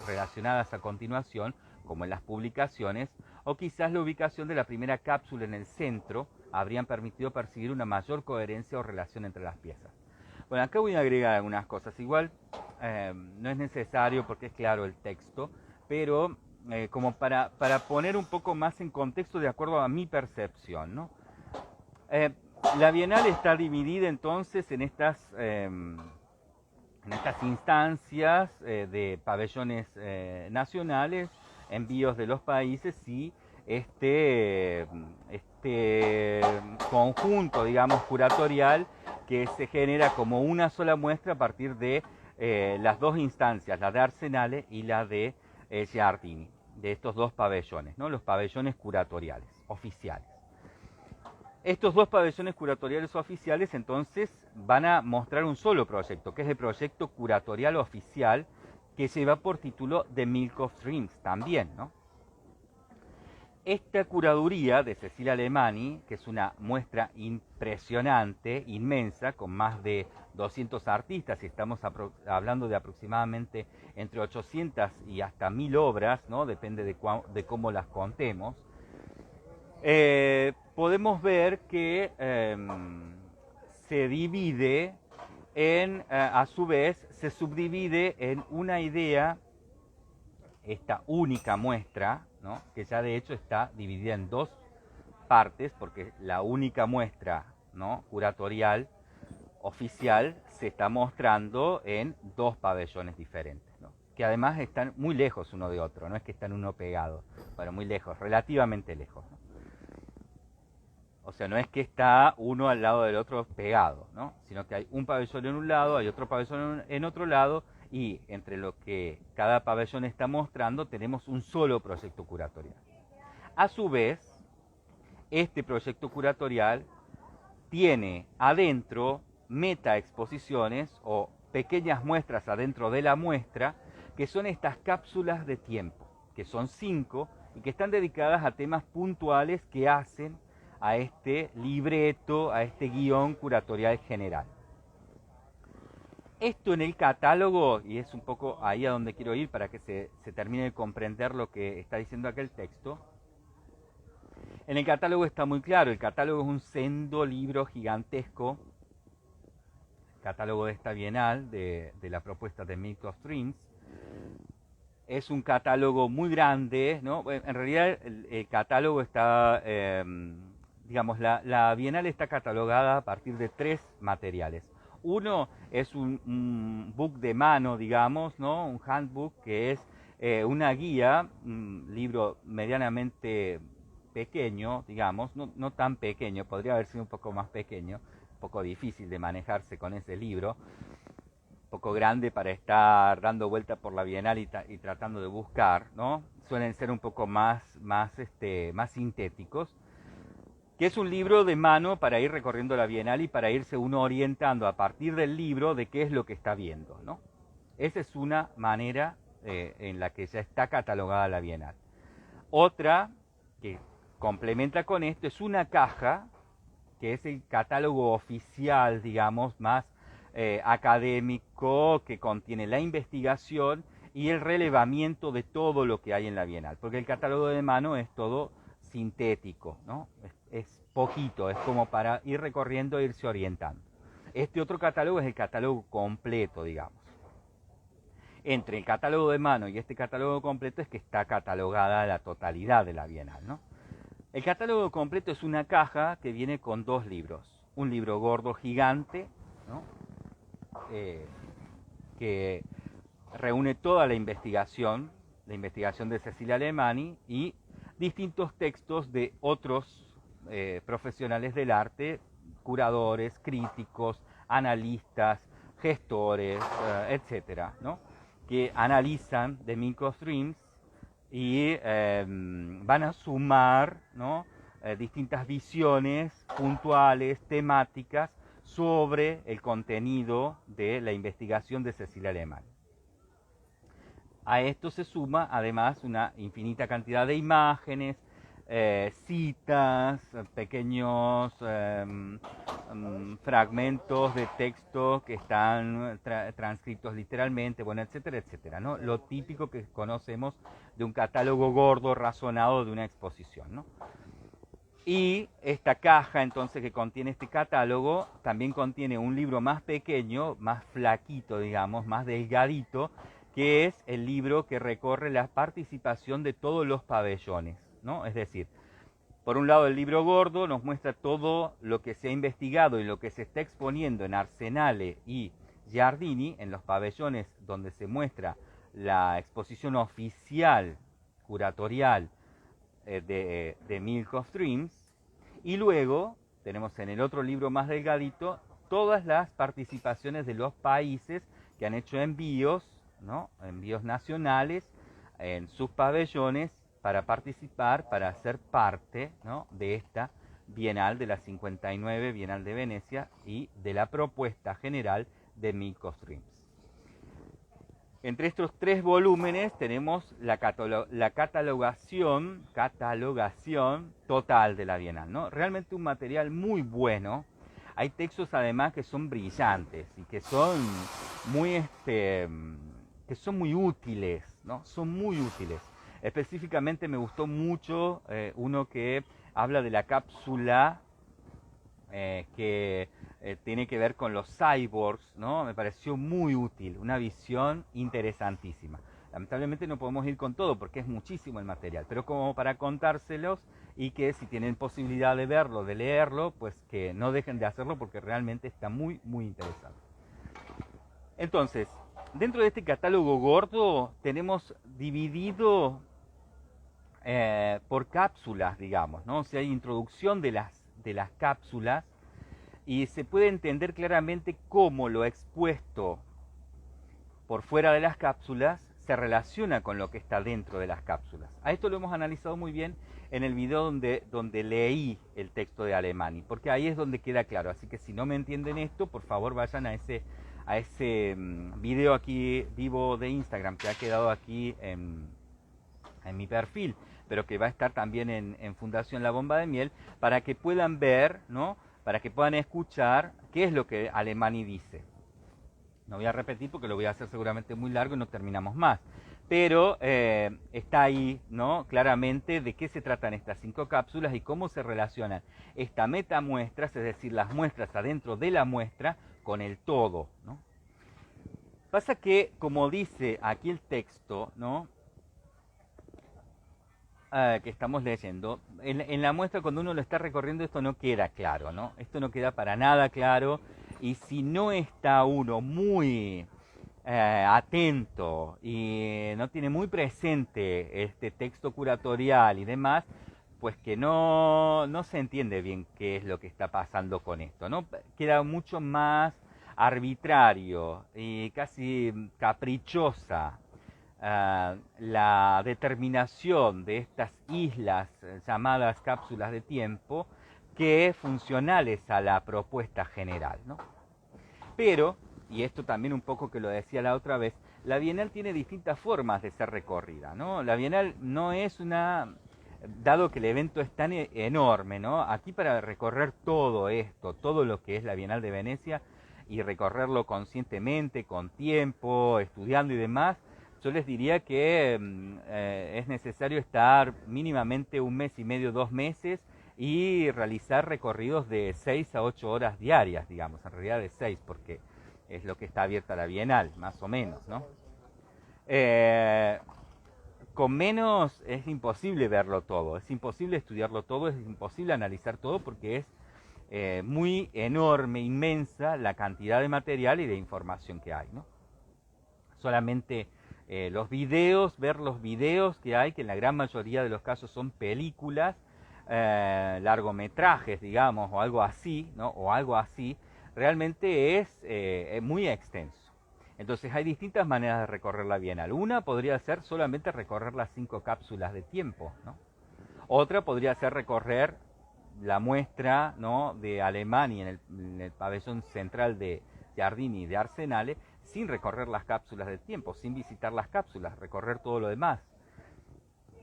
relacionadas a continuación, como en las publicaciones, o quizás la ubicación de la primera cápsula en el centro, habrían permitido percibir una mayor coherencia o relación entre las piezas. Bueno, acá voy a agregar algunas cosas. Igual no es necesario porque es claro el texto, pero como para poner un poco más en contexto de acuerdo a mi percepción, ¿no? La Bienal está dividida entonces en estas en estas instancias de pabellones nacionales, envíos de los países y este conjunto, digamos, curatorial que se genera como una sola muestra a partir de las dos instancias, la de Arsenale y la de Giardini, de estos dos pabellones, ¿no? Los pabellones curatoriales, oficiales. Estos dos pabellones curatoriales oficiales entonces van a mostrar un solo proyecto, que es el proyecto curatorial oficial, que lleva por título The Milk of Dreams también, ¿no? Esta curaduría de Cecilia Alemany, que es una muestra impresionante, inmensa, con más de 200 artistas, y estamos hablando de aproximadamente entre 800 y hasta 1000 obras, ¿no? Depende de cómo las contemos, podemos ver que se divide a su vez, se subdivide en una idea, esta única muestra, ¿no? Que ya de hecho está dividida en dos partes, porque la única muestra, ¿no? Curatorial oficial se está mostrando en dos pabellones diferentes, ¿no? Que además están muy lejos uno de otro, no es que están uno pegado, pero muy lejos, relativamente lejos, ¿no? O sea, no es que está uno al lado del otro pegado, ¿no? Sino que hay un pabellón en un lado, hay otro pabellón en otro lado, y entre lo que cada pabellón está mostrando tenemos un solo proyecto curatorial. A su vez, este proyecto curatorial tiene adentro metaexposiciones o pequeñas muestras adentro de la muestra, que son estas cápsulas de tiempo, que son 5 y que están dedicadas a temas puntuales que hacen a este libreto, a este guión curatorial general. Esto en el catálogo, y es un poco ahí a donde quiero ir para que se termine de comprender lo que está diciendo aquel texto, en el catálogo está muy claro, el catálogo es un sendo libro gigantesco, el catálogo de esta bienal, de la propuesta de Milk of Dreams, es un catálogo muy grande, ¿no? En realidad el catálogo está, digamos, la bienal está catalogada a partir de 3 materiales. Uno es un book de mano, digamos, ¿no? Un handbook que es una guía, un libro medianamente pequeño, digamos, no tan pequeño, podría haber sido un poco más pequeño, un poco difícil de manejarse con ese libro, un poco grande para estar dando vuelta por la bienal y tratando de buscar, ¿no? Suelen ser un poco más sintéticos, que es un libro de mano para ir recorriendo la bienal y para irse uno orientando a partir del libro de qué es lo que está viendo, ¿no? Esa es una manera en la que ya está catalogada la bienal. Otra que complementa con esto es una caja, que es el catálogo oficial, digamos, más académico, que contiene la investigación y el relevamiento de todo lo que hay en la bienal, porque el catálogo de mano es todo sintético, ¿no? Es poquito, es como para ir recorriendo e irse orientando. Este otro catálogo es el catálogo completo, digamos. Entre el catálogo de mano y este catálogo completo es que está catalogada la totalidad de la bienal, ¿no? El catálogo completo es una caja que viene con 2 libros. Un libro gordo gigante, ¿no? Que reúne toda la investigación de Cecilia Alemany y distintos textos de otros profesionales del arte, curadores, críticos, analistas, gestores, etcétera, ¿no? Que analizan The Milk of Dreams y van a sumar, ¿no? Distintas visiones puntuales, temáticas, sobre el contenido de la investigación de Cecilia Alemany. A esto se suma además una infinita cantidad de imágenes, citas, pequeños fragmentos de texto que están transcritos literalmente, bueno, etcétera, etcétera, ¿no? Lo típico que conocemos de un catálogo gordo, razonado de una exposición, ¿no? Y esta caja entonces que contiene este catálogo también contiene un libro más pequeño, más flaquito, digamos, más delgadito, que es el libro que recorre la participación de todos los pabellones, ¿no? Es decir, por un lado el libro gordo nos muestra todo lo que se ha investigado y lo que se está exponiendo en Arsenale y Giardini, en los pabellones donde se muestra la exposición oficial, curatorial de Milk of Dreams, y luego tenemos en el otro libro más delgadito todas las participaciones de los países que han hecho envíos, ¿no? Envíos nacionales en sus pabellones para participar, para ser parte, ¿no? de esta Bienal de la 59, Bienal de Venecia, y de la propuesta general de Milk of Dreams. Entre estos 3 volúmenes tenemos la catalogación total de la Bienal, ¿no? Realmente un material muy bueno. Hay textos además que son brillantes y que son muy, muy útiles, ¿no? Son muy útiles. Específicamente me gustó mucho uno que habla de la cápsula que tiene que ver con los cyborgs, ¿no? Me pareció muy útil, una visión interesantísima. Lamentablemente no podemos ir con todo porque es muchísimo el material, pero como para contárselos y que si tienen posibilidad de verlo, de leerlo, pues que no dejen de hacerlo porque realmente está muy, muy interesante. Entonces, dentro de este catálogo gordo tenemos dividido por cápsulas, digamos, ¿no? O sea, hay introducción de las cápsulas y se puede entender claramente cómo lo expuesto por fuera de las cápsulas se relaciona con lo que está dentro de las cápsulas. A esto lo hemos analizado muy bien en el video donde leí el texto de Alemany, porque ahí es donde queda claro. Así que si no me entienden esto, por favor vayan a ese video aquí vivo de Instagram que ha quedado aquí en mi perfil, pero que va a estar también en Fundación La Bomba de Miel, para que puedan ver, ¿no? Para que puedan escuchar qué es lo que Alemany dice. No voy a repetir porque lo voy a hacer seguramente muy largo y no terminamos más. Pero está ahí, ¿no? Claramente de qué se tratan estas 5 cápsulas y cómo se relacionan estas metamuestras, es decir, las muestras adentro de la muestra, con el todo, ¿no? Pasa que, como dice aquí el texto, ¿no? Que estamos leyendo, en la muestra cuando uno lo está recorriendo esto no queda claro, ¿no? Esto no queda para nada claro, y si no está uno muy atento y no tiene muy presente este texto curatorial y demás, pues que no se entiende bien qué es lo que está pasando con esto, ¿no? Queda mucho más arbitrario y casi caprichosa la determinación de estas islas llamadas cápsulas de tiempo que funcionales a la propuesta general, ¿no? Pero, y esto también un poco que lo decía la otra vez, la Bienal tiene distintas formas de ser recorrida, ¿no? La Bienal no es dado que el evento es tan enorme, ¿no? Aquí para recorrer todo esto, todo lo que es la Bienal de Venecia y recorrerlo conscientemente, con tiempo, estudiando y demás, yo les diría que es necesario estar mínimamente 1 mes y medio, 2 meses y realizar recorridos de 6 a 8 horas diarias, digamos, en realidad de 6, porque es lo que está abierta la Bienal, más o menos, ¿no? Con menos es imposible verlo todo, es imposible estudiarlo todo, es imposible analizar todo porque es muy enorme, inmensa la cantidad de material y de información que hay, ¿no? Solamente los videos, ver los videos que hay, que en la gran mayoría de los casos son películas, largometrajes, digamos, o algo así, ¿no? O algo así, realmente es muy extenso. Entonces hay distintas maneras de recorrer la Bienal. Una podría ser solamente recorrer las 5 cápsulas de tiempo, ¿no? Otra podría ser recorrer la muestra, ¿no? de Alemany en el pabellón central de Giardini y de Arsenale, sin recorrer las cápsulas del tiempo, sin visitar las cápsulas, recorrer todo lo demás.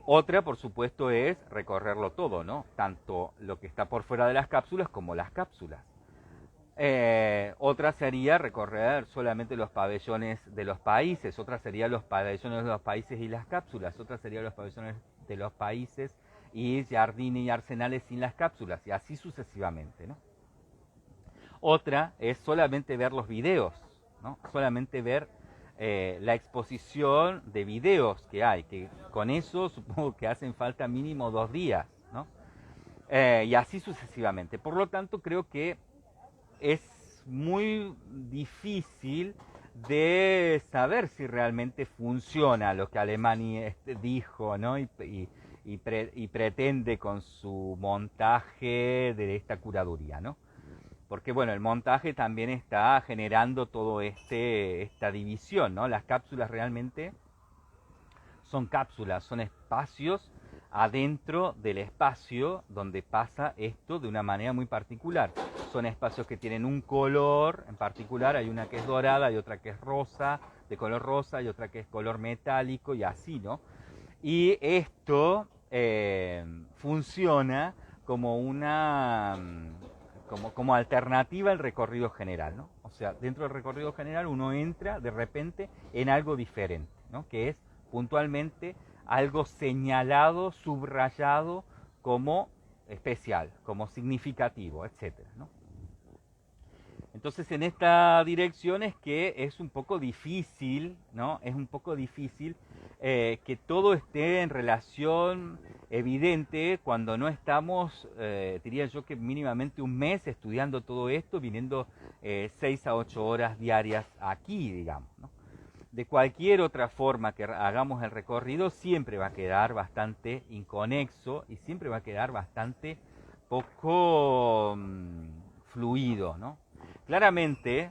Otra, por supuesto, es recorrerlo todo, ¿no? Tanto lo que está por fuera de las cápsulas como las cápsulas. Otra sería recorrer solamente los pabellones de los países, otra sería los pabellones de los países y las cápsulas, otra sería los pabellones de los países y Giardini y Arsenales sin las cápsulas, y así sucesivamente, ¿no? Otra es solamente ver los videos, ¿no? Solamente ver la exposición de videos que hay, que con eso supongo que hacen falta mínimo 2 días, ¿no? Y así sucesivamente. Por lo tanto, creo que es muy difícil de saber si realmente funciona lo que Alemany dijo, ¿no? Y pretende con su montaje de esta curaduría, ¿no? Porque bueno, el montaje también está generando todo esta división, ¿no? Las cápsulas realmente son cápsulas, son espacios adentro del espacio donde pasa esto de una manera muy particular. Son espacios que tienen un color en particular, hay una que es dorada, hay otra que es rosa, de color rosa, y otra que es color metálico y así, ¿no? Y esto funciona como una como alternativa al recorrido general, ¿no? O sea, dentro del recorrido general uno entra de repente en algo diferente, ¿no? Que es puntualmente algo señalado, subrayado como especial, como significativo, etcétera, ¿no? Entonces en esta dirección es que es un poco difícil, ¿no? Es un poco difícil que todo esté en relación evidente cuando no estamos, diría yo que mínimamente un mes estudiando todo esto, viniendo 6 a 8 horas diarias aquí, digamos, ¿no? De cualquier otra forma que hagamos el recorrido, siempre va a quedar bastante inconexo y siempre va a quedar bastante poco fluido, ¿no? Claramente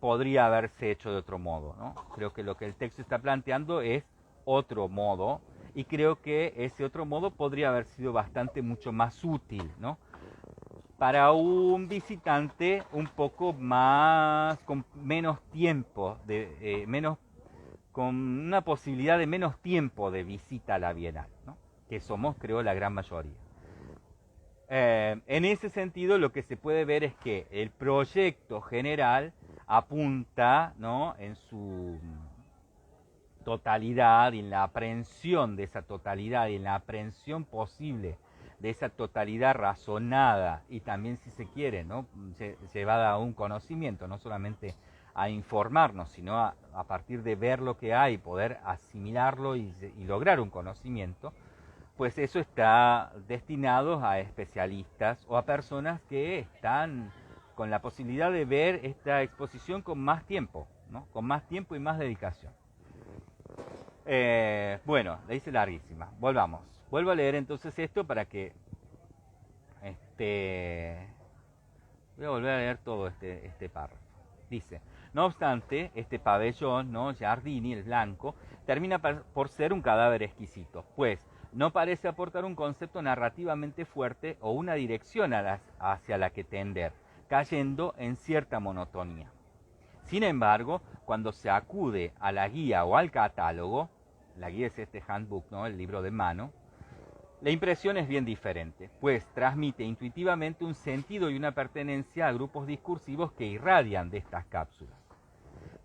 podría haberse hecho de otro modo, ¿no? Creo que lo que el texto está planteando es otro modo y creo que ese otro modo podría haber sido bastante mucho más útil, ¿no? Para un visitante un poco más, con menos tiempo, con una posibilidad de menos tiempo de visita a la Bienal, ¿no? Que somos, creo, la gran mayoría. En ese sentido, lo que se puede ver es que el proyecto general apunta, ¿no?, en su totalidad y en la aprehensión de esa totalidad y en la aprehensión posible de esa totalidad razonada y también, si se quiere, ¿no?, llevada a un conocimiento, no solamente a informarnos, sino a partir de ver lo que hay, poder asimilarlo y lograr un conocimiento, pues eso está destinado a especialistas o a personas que están con la posibilidad de ver esta exposición con más tiempo, ¿no? Con más tiempo y más dedicación. Bueno, la hice larguísima. Volvamos. Vuelvo a leer entonces esto para que voy a volver a leer todo este párrafo. Dice: no obstante, este pabellón, ¿no?, Giardini, el blanco, termina por ser un cadáver exquisito, pues no parece aportar un concepto narrativamente fuerte o una dirección hacia la que tender, cayendo en cierta monotonía. Sin embargo, cuando se acude a la guía o al catálogo, la guía es este handbook, ¿no?, el libro de mano, la impresión es bien diferente, pues transmite intuitivamente un sentido y una pertenencia a grupos discursivos que irradian de estas cápsulas.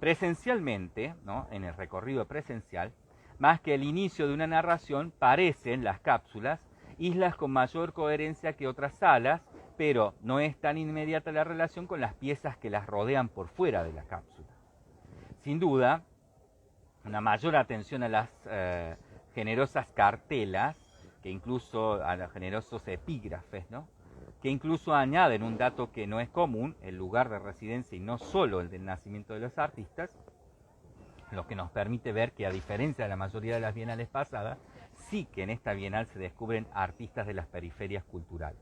Presencialmente, ¿no?, en el recorrido presencial, más que el inicio de una narración, parecen las cápsulas islas con mayor coherencia que otras salas, pero no es tan inmediata la relación con las piezas que las rodean por fuera de la cápsula. Sin duda, una mayor atención a las generosas cartelas, que incluso a los generosos epígrafes, ¿no?, que incluso añaden un dato que no es común, el lugar de residencia y no solo el del nacimiento de los artistas, lo que nos permite ver que, a diferencia de la mayoría de las bienales pasadas, sí que en esta bienal se descubren artistas de las periferias culturales.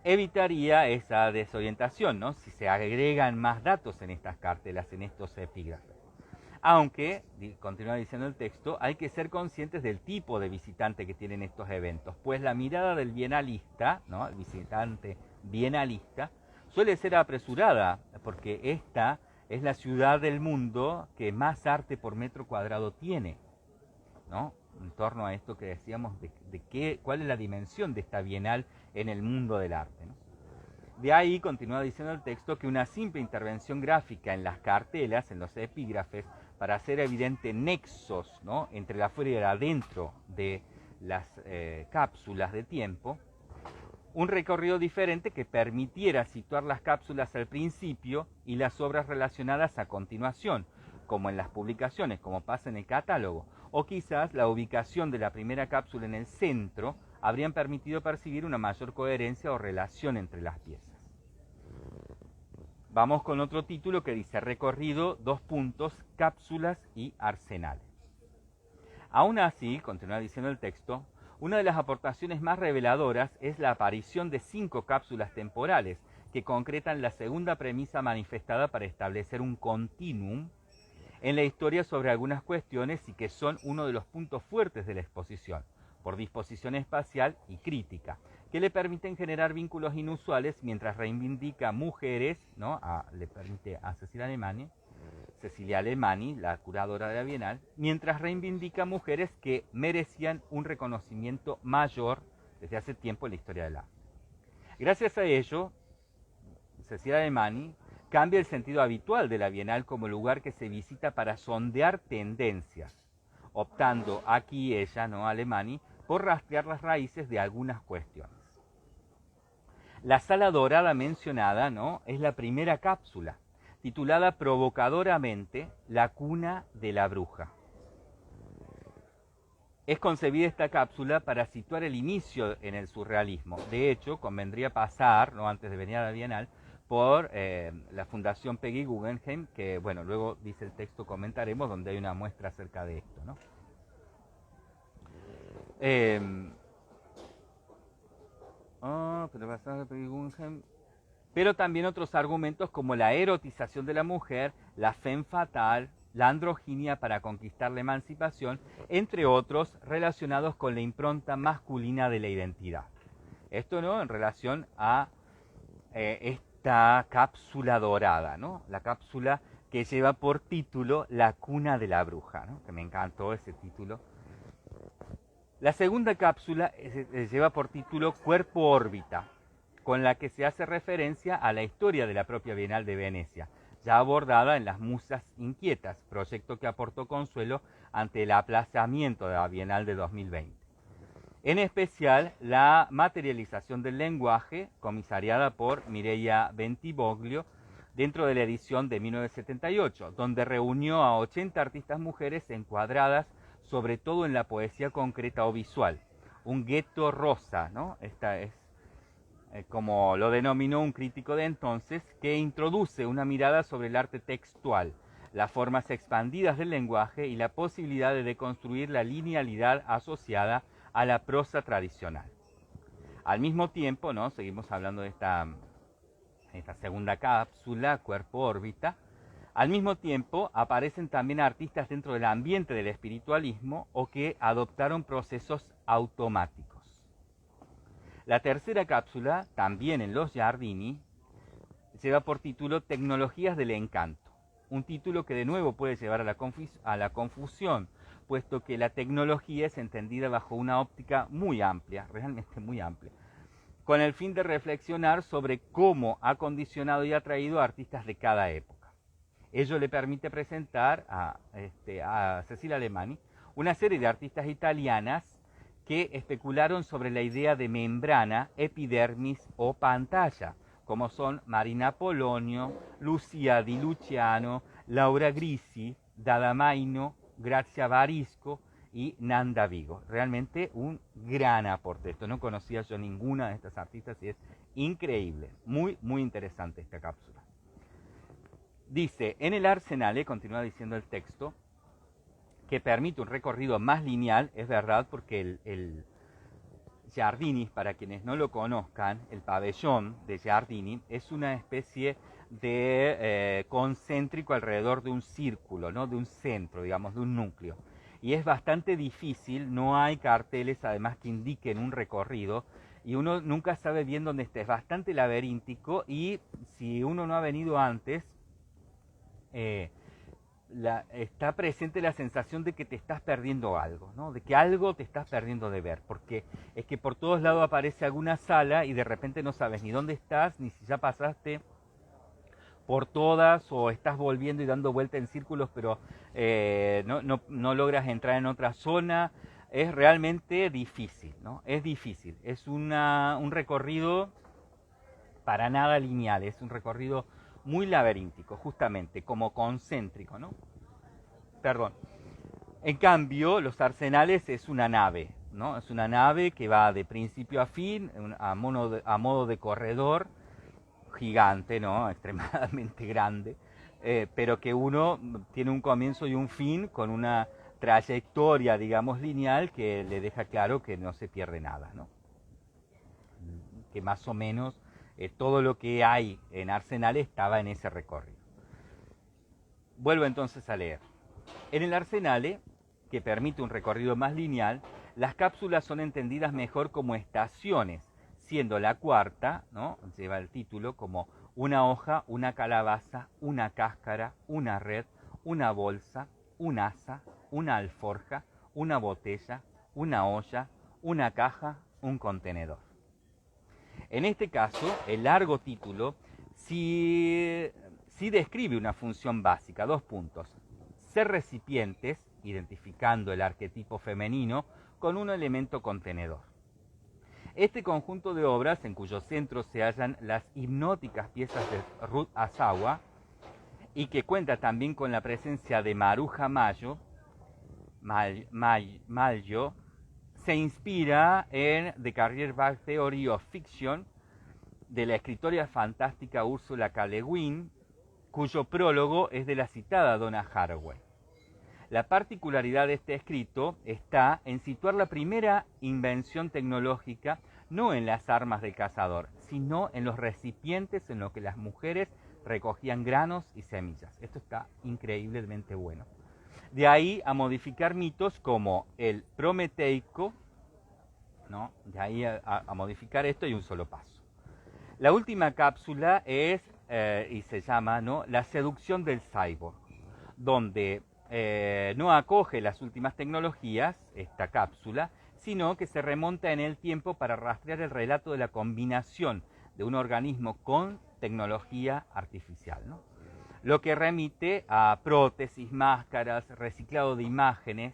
Evitaría esa desorientación, ¿no?, si se agregan más datos en estas cartelas, en estos epígrafes. Aunque, continúa diciendo el texto, hay que ser conscientes del tipo de visitante que tienen estos eventos, pues la mirada del bienalista, ¿no?, el visitante bienalista, suele ser apresurada, porque esta es la ciudad del mundo que más arte por metro cuadrado tiene, ¿no?, en torno a esto que decíamos cuál es la dimensión de esta bienal en el mundo del arte, ¿no? De ahí, continúa diciendo el texto, que una simple intervención gráfica en las cartelas, en los epígrafes, para hacer evidente nexos, ¿no?, entre el afuera y el adentro de las cápsulas de tiempo, un recorrido diferente que permitiera situar las cápsulas al principio y las obras relacionadas a continuación, como en las publicaciones, como pasa en el catálogo, o quizás la ubicación de la primera cápsula en el centro habrían permitido percibir una mayor coherencia o relación entre las piezas. Vamos con otro título que dice recorrido, cápsulas y arsenales. Aún así, continúa diciendo el texto, una de las aportaciones más reveladoras es la aparición de 5 cápsulas temporales que concretan la segunda premisa manifestada para establecer un continuum en la historia sobre algunas cuestiones y que son uno de los puntos fuertes de la exposición, por disposición espacial y crítica, que le permiten generar vínculos inusuales mientras reivindica mujeres, ¿no? Le permite a Cecilia Alemany, la curadora de la Bienal, mientras reivindica mujeres que merecían un reconocimiento mayor desde hace tiempo en la historia del arte. Gracias a ello, Cecilia Alemany cambia el sentido habitual de la Bienal como lugar que se visita para sondear tendencias, optando aquí ella, ¿no? Alemany, por rastrear las raíces de algunas cuestiones. La sala dorada mencionada, ¿no? Es la primera cápsula, titulada provocadoramente La cuna de la bruja. Es concebida esta cápsula para situar el inicio en el surrealismo. De hecho, convendría pasar, ¿no? Antes de venir a la Bienal, por la Fundación Peggy Guggenheim, que, bueno, luego dice el texto, comentaremos, donde hay una muestra acerca de esto, ¿no? Pero también otros argumentos como la erotización de la mujer, la femme fatale, la androginia para conquistar la emancipación, entre otros relacionados con la impronta masculina de la identidad. Esto, ¿no? En relación a esta cápsula dorada, ¿no? La cápsula que lleva por título La cuna de la bruja, ¿no? Que me encantó ese título. La segunda cápsula lleva por título Cuerpo-órbita, con la que se hace referencia a la historia de la propia Bienal de Venecia, ya abordada en Las Musas Inquietas, proyecto que aportó consuelo ante el aplazamiento de la Bienal de 2020. En especial, la materialización del lenguaje, comisariada por Mireia Bentivoglio, dentro de la edición de 1978, donde reunió a 80 artistas mujeres encuadradas sobre todo en la poesía concreta o visual. Un gueto rosa, ¿no? Esta es, como lo denominó un crítico de entonces, que introduce una mirada sobre el arte textual, las formas expandidas del lenguaje y la posibilidad de deconstruir la linealidad asociada a la prosa tradicional. Al mismo tiempo, ¿no? Seguimos hablando de esta segunda cápsula, Cuerpo-órbita. Al mismo tiempo, aparecen también artistas dentro del ambiente del espiritualismo o que adoptaron procesos automáticos. La tercera cápsula, también en los Giardini, lleva por título Tecnologías del Encanto, un título que de nuevo puede llevar a la confusión, puesto que la tecnología es entendida bajo una óptica muy amplia, realmente muy amplia, con el fin de reflexionar sobre cómo ha condicionado y atraído a artistas de cada época. Ello le permite presentar a Cecilia Alemany una serie de artistas italianas que especularon sobre la idea de membrana, epidermis o pantalla, como son Marina Polonio, Lucia Di Luciano, Laura Grisi, Dada Maino, Grazia Barisco y Nanda Vigo. Realmente un gran aporte. Esto no conocía yo ninguna de estas artistas y es increíble. Muy, muy interesante esta cápsula. Dice, en el arsenal, continúa diciendo el texto, que permite un recorrido más lineal, es verdad, porque el Giardini, para quienes no lo conozcan, el pabellón de Giardini es una especie de concéntrico alrededor de un círculo, ¿no? De un centro, digamos, de un núcleo. Y es bastante difícil, no hay carteles además que indiquen un recorrido, y uno nunca sabe bien dónde está, es bastante laberíntico, y si uno no ha venido antes, está presente la sensación de que te estás perdiendo algo, ¿no? De que algo te estás perdiendo de ver, porque es que por todos lados aparece alguna sala y de repente no sabes ni dónde estás, ni si ya pasaste por todas o estás volviendo y dando vuelta en círculos, pero no logras entrar en otra zona. Es realmente difícil, ¿no? Es difícil, es un recorrido para nada lineal, es un recorrido muy laberíntico, justamente, como concéntrico, ¿no? Perdón. En cambio, los arsenales es una nave, ¿no? Es una nave que va de principio a fin, a modo de corredor, gigante, ¿no? Extremadamente grande, pero que uno tiene un comienzo y un fin con una trayectoria, digamos, lineal que le deja claro que no se pierde nada, ¿no? Que más o menos todo lo que hay en Arsenal estaba en ese recorrido. Vuelvo entonces a leer. En el Arsenale, que permite un recorrido más lineal, las cápsulas son entendidas mejor como estaciones, siendo la cuarta, ¿no?, lleva el título como una hoja, una calabaza, una cáscara, una red, una bolsa, un asa, una alforja, una botella, una olla, una caja, un contenedor. En este caso, el largo título sí describe una función básica, 2 puntos. Ser recipientes, identificando el arquetipo femenino, con un elemento contenedor. Este conjunto de obras, en cuyo centro se hallan las hipnóticas piezas de Ruth Asawa, y que cuenta también con la presencia de Maruja Mayo, se inspira en The Career Back Theory of Fiction de la escritora fantástica Ursula K. Le Guin, cuyo prólogo es de la citada Donna Haraway. La particularidad de este escrito está en situar la primera invención tecnológica no en las armas del cazador, sino en los recipientes en los que las mujeres recogían granos y semillas. Esto está increíblemente bueno. De ahí a modificar mitos como el prometeico, ¿no? De ahí a modificar esto y un solo paso. La última cápsula es, y se llama, ¿no?, la seducción del cyborg, donde no acoge las últimas tecnologías, esta cápsula, sino que se remonta en el tiempo para rastrear el relato de la combinación de un organismo con tecnología artificial, ¿no? Lo que remite a prótesis, máscaras, reciclado de imágenes,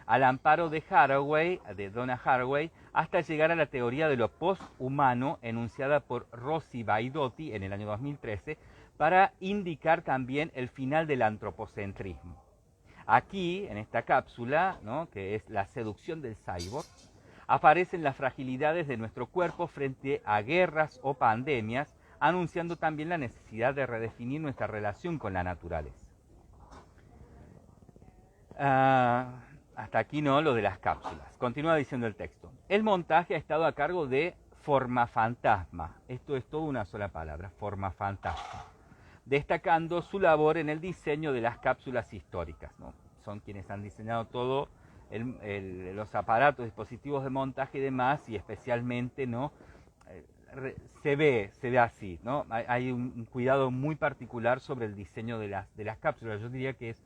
al amparo de Haraway, de Donna Haraway, hasta llegar a la teoría de lo posthumano enunciada por Rossi Baidotti en el año 2013 para indicar también el final del antropocentrismo. Aquí, en esta cápsula, ¿no?, que es la seducción del cyborg, aparecen las fragilidades de nuestro cuerpo frente a guerras o pandemias, anunciando también la necesidad de redefinir nuestra relación con la naturaleza. Hasta aquí, ¿no?, lo de las cápsulas. Continúa diciendo el texto. El montaje ha estado a cargo de Forma Fantasma. Esto es toda una sola palabra, Forma Fantasma. Destacando su labor en el diseño de las cápsulas históricas, ¿no? Son quienes han diseñado todo los aparatos, dispositivos de montaje y demás, y especialmente, ¿no?, se ve así, ¿no? Hay un cuidado muy particular sobre el diseño de las cápsulas. Yo diría que es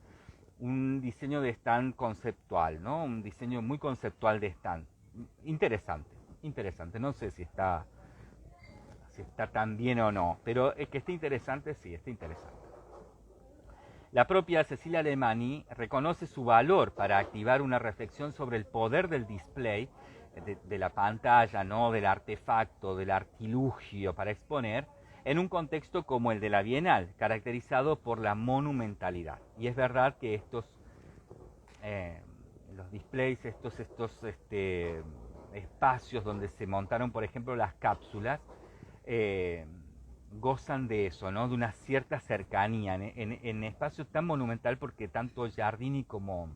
un diseño de stand conceptual, ¿no? Un diseño muy conceptual de stand. Interesante, interesante. No sé si está tan bien o no, pero es que esté interesante, sí, está interesante. La propia Cecilia Alemany reconoce su valor para activar una reflexión sobre el poder del display, de la pantalla, ¿no?, del artefacto, del artilugio para exponer, en un contexto como el de la Bienal, caracterizado por la monumentalidad. Y es verdad que los displays, estos espacios donde se montaron, por ejemplo, las cápsulas, gozan de eso, ¿no?, de una cierta cercanía en espacios tan monumental, porque tanto Giardini como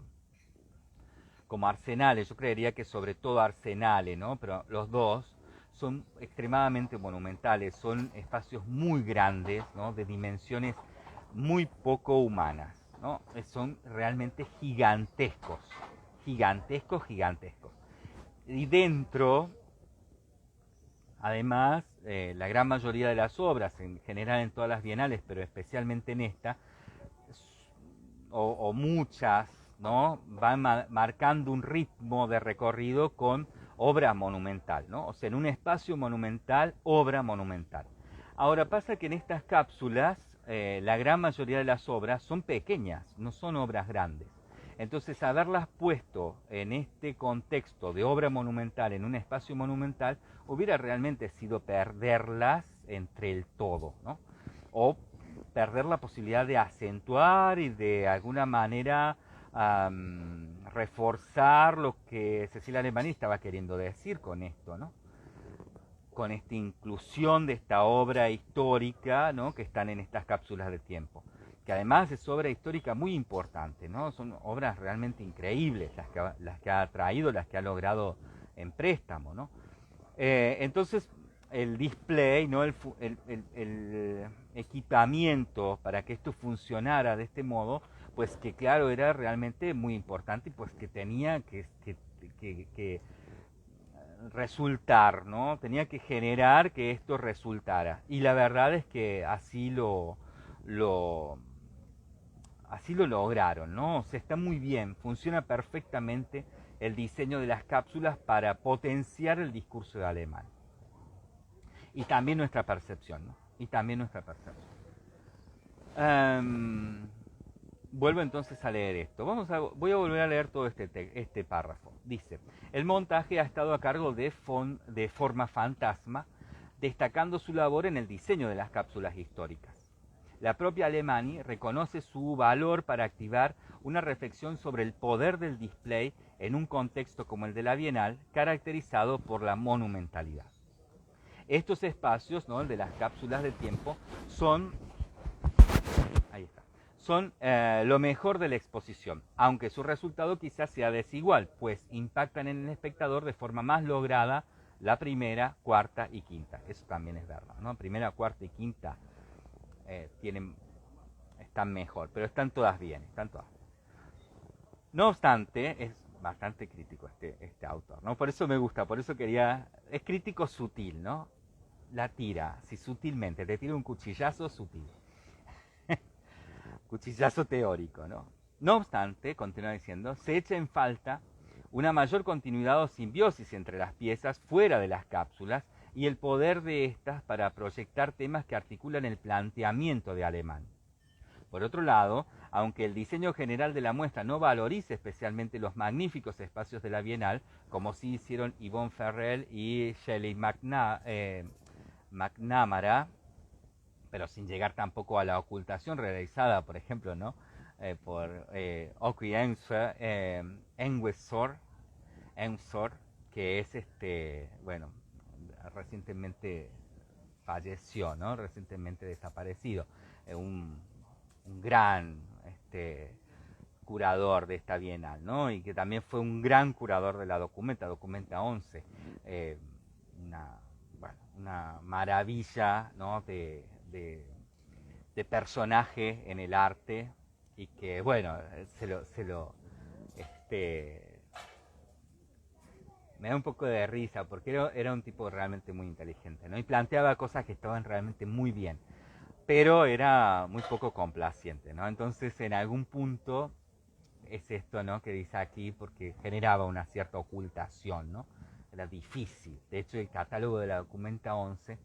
Arsenale, yo creería que sobre todo Arsenale, ¿no?, pero los dos son extremadamente monumentales, son espacios muy grandes, ¿no?, de dimensiones muy poco humanas, ¿no? Son realmente gigantescos, gigantescos. Y dentro, además, la gran mayoría de las obras, en general en todas las bienales, pero especialmente en esta, o muchas, ¿no?, van marcando un ritmo de recorrido con obra monumental, ¿no? O sea, en un espacio monumental, obra monumental. Ahora pasa que en estas cápsulas, la gran mayoría de las obras son pequeñas, no son obras grandes. Entonces, haberlas puesto en este contexto de obra monumental, en un espacio monumental, hubiera realmente sido perderlas entre el todo, ¿no? O perder la posibilidad de acentuar y de alguna manera reforzar lo que Cecilia Alemany estaba queriendo decir con esto, ¿no? con esta inclusión de esta obra histórica, ¿no?, que están en estas cápsulas de tiempo, que además es obra histórica muy importante, ¿no? Son obras realmente increíbles las que ha traído, las que ha logrado en préstamo, ¿no? Entonces el display, ¿no?, el equipamiento para que esto funcionara de este modo, pues que claro, era realmente muy importante y pues que tenía que resultar, ¿no? Tenía que generar que esto resultara. Y la verdad es que así lo lograron, ¿no? O sea, está muy bien, funciona perfectamente el diseño de las cápsulas para potenciar el discurso de alemán. Y también nuestra percepción, ¿no? Y también nuestra percepción. Vuelvo entonces a leer esto. Voy a volver a leer todo este párrafo. Dice, el montaje ha estado a cargo de Forma Fantasma, destacando su labor en el diseño de las cápsulas históricas. La propia Alemany reconoce su valor para activar una reflexión sobre el poder del display en un contexto como el de la Bienal, caracterizado por la monumentalidad. Estos espacios, ¿no?, el de las cápsulas de tiempo, son lo mejor de la exposición, aunque su resultado quizás sea desigual, pues impactan en el espectador de forma más lograda la primera, cuarta y quinta. Eso también es verdad, ¿no? Primera, cuarta y quinta están mejor, pero están todas bien, No obstante, es bastante crítico este autor, ¿no? Por eso me gusta, es crítico sutil, ¿no? La tira, si sutilmente, le tira un cuchillazo sutil. Cuchillazo teórico, ¿no? No obstante, continúa diciendo, se echa en falta una mayor continuidad o simbiosis entre las piezas fuera de las cápsulas y el poder de estas para proyectar temas que articulan el planteamiento de Alemán. Por otro lado, aunque el diseño general de la muestra no valorice especialmente los magníficos espacios de la Bienal, como sí hicieron Yvonne Ferrell y Shelley McNamara, pero sin llegar tampoco a la ocultación realizada, por ejemplo, ¿no?, por Åke Engwesor, que es recientemente falleció, ¿no?, recientemente desaparecido, un gran curador de esta Bienal, ¿no?, y que también fue un gran curador de la Documenta 11, una maravilla, ¿no?, de personaje en el arte, y que bueno, me da un poco de risa porque era un tipo realmente muy inteligente, ¿no?, y planteaba cosas que estaban realmente muy bien, pero era muy poco complaciente, ¿no? Entonces en algún punto es esto, ¿no?, que dice aquí, porque generaba una cierta ocultación, ¿no? Era difícil. De hecho, el catálogo de la Documenta 11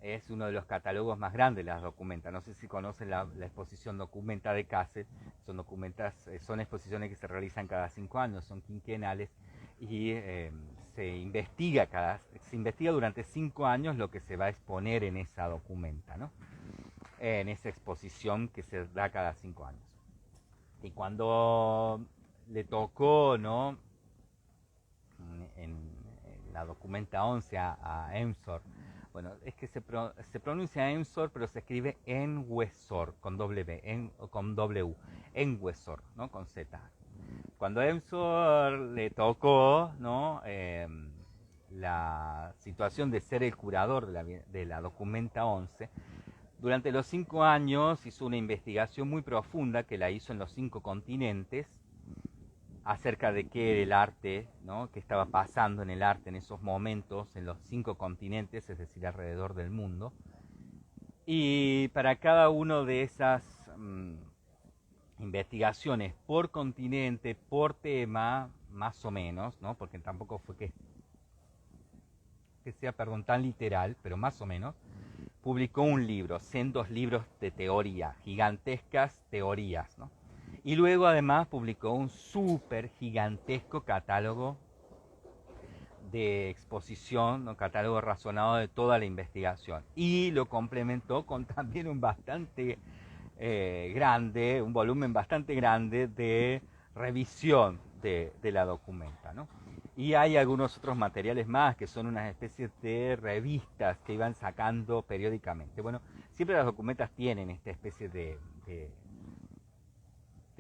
es uno de los catálogos más grandes de las Documenta. No sé si conocen la exposición Documenta de Kassel. Son exposiciones que se realizan cada 5 años, son quinquenales, y se investiga durante 5 años lo que se va a exponer en esa Documenta, ¿no?, en esa exposición que se da cada 5 años. Y cuando le tocó, ¿no?, en la Documenta 11 a Emsor, bueno, es que se pronuncia Emsor, pero se escribe Enwesor, con W, Enwesor, ¿no?, con Z. Cuando a Emsor le tocó, ¿no?, la situación de ser el curador de la Documenta 11, durante los 5 años hizo una investigación muy profunda que la hizo en los 5 continentes acerca de qué era el arte, ¿no?, qué estaba pasando en el arte en esos momentos en los 5 continentes, es decir, alrededor del mundo. Y para cada uno de esas investigaciones por continente, por tema, más o menos, ¿no?, porque tampoco fue que sea tan literal, pero más o menos, publicó un libro, sendos libros de teoría, gigantescas teorías, ¿no? Y luego además publicó un súper gigantesco catálogo de exposición, ¿no?, catálogo razonado de toda la investigación. Y lo complementó con también un volumen bastante grande de revisión de la Documenta, ¿no? Y hay algunos otros materiales más que son unas especies de revistas que iban sacando periódicamente. Bueno, siempre las documentas tienen esta especie de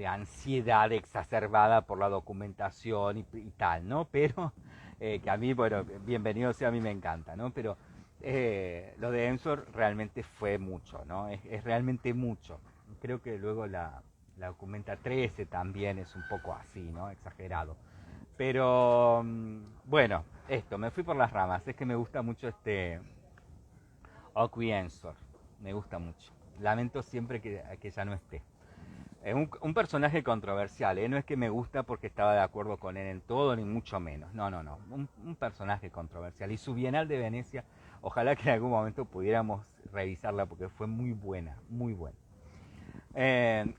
ansiedad exacerbada por la documentación y tal, ¿no? Pero que a mí, bueno, bienvenido sea, a mí me encanta, ¿no? Pero lo de Ensor realmente fue mucho, ¿no? Es realmente mucho. Creo que luego la documenta 13 también es un poco así, ¿no? Exagerado. Pero bueno, esto, me fui por las ramas. Es que me gusta mucho este Oakley Ensor. Me gusta mucho. Lamento siempre que ya no esté. Es un personaje controversial, ¿eh? No es que me gusta porque estaba de acuerdo con él en todo, ni mucho menos. No, no, no. Un personaje controversial. Y su Bienal de Venecia, ojalá que en algún momento pudiéramos revisarla porque fue muy buena, muy buena.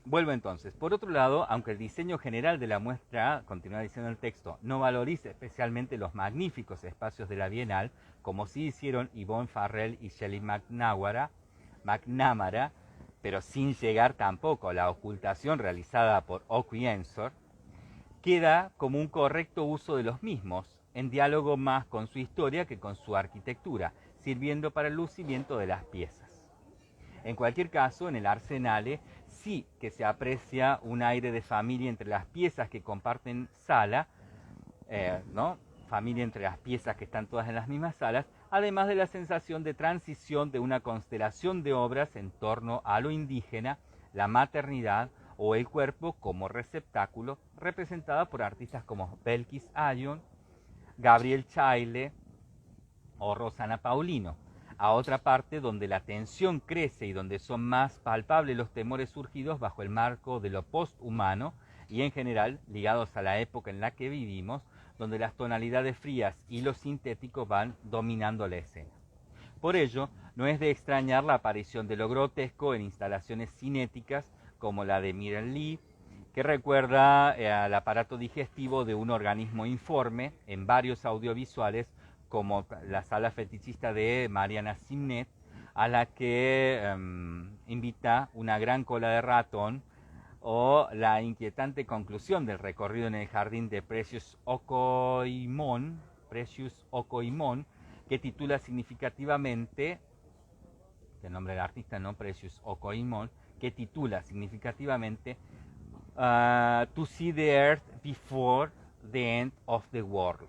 Vuelvo entonces. Por otro lado, aunque el diseño general de la muestra, continúa diciendo el texto, no valoriza especialmente los magníficos espacios de la Bienal, como sí hicieron Yvonne Farrell y Shelley McNamara, pero sin llegar tampoco a la ocultación realizada por Oakley Ensor, queda como un correcto uso de los mismos, en diálogo más con su historia que con su arquitectura, sirviendo para el lucimiento de las piezas. En cualquier caso, en el Arsenale sí que se aprecia un aire de familia entre las piezas que comparten sala, ¿no? Familia entre las piezas que están todas en las mismas salas, además de la sensación de transición de una constelación de obras en torno a lo indígena, la maternidad o el cuerpo como receptáculo, representada por artistas como Belkis Ayon, Gabriel Chaile o Rosana Paulino, a otra parte donde la tensión crece y donde son más palpables los temores surgidos bajo el marco de lo posthumano y en general ligados a la época en la que vivimos, donde las tonalidades frías y lo sintético van dominando la escena. Por ello, no es de extrañar la aparición de lo grotesco en instalaciones cinéticas como la de Mirren Lee, que recuerda al aparato digestivo de un organismo informe en varios audiovisuales, como la sala fetichista de Mariana Simnet, a la que invita una gran cola de ratón, o la inquietante conclusión del recorrido en el jardín de Precious Okoimon, que titula significativamente, el nombre del artista, no Precious Okoimon, que titula significativamente To See the Earth Before the End of the World.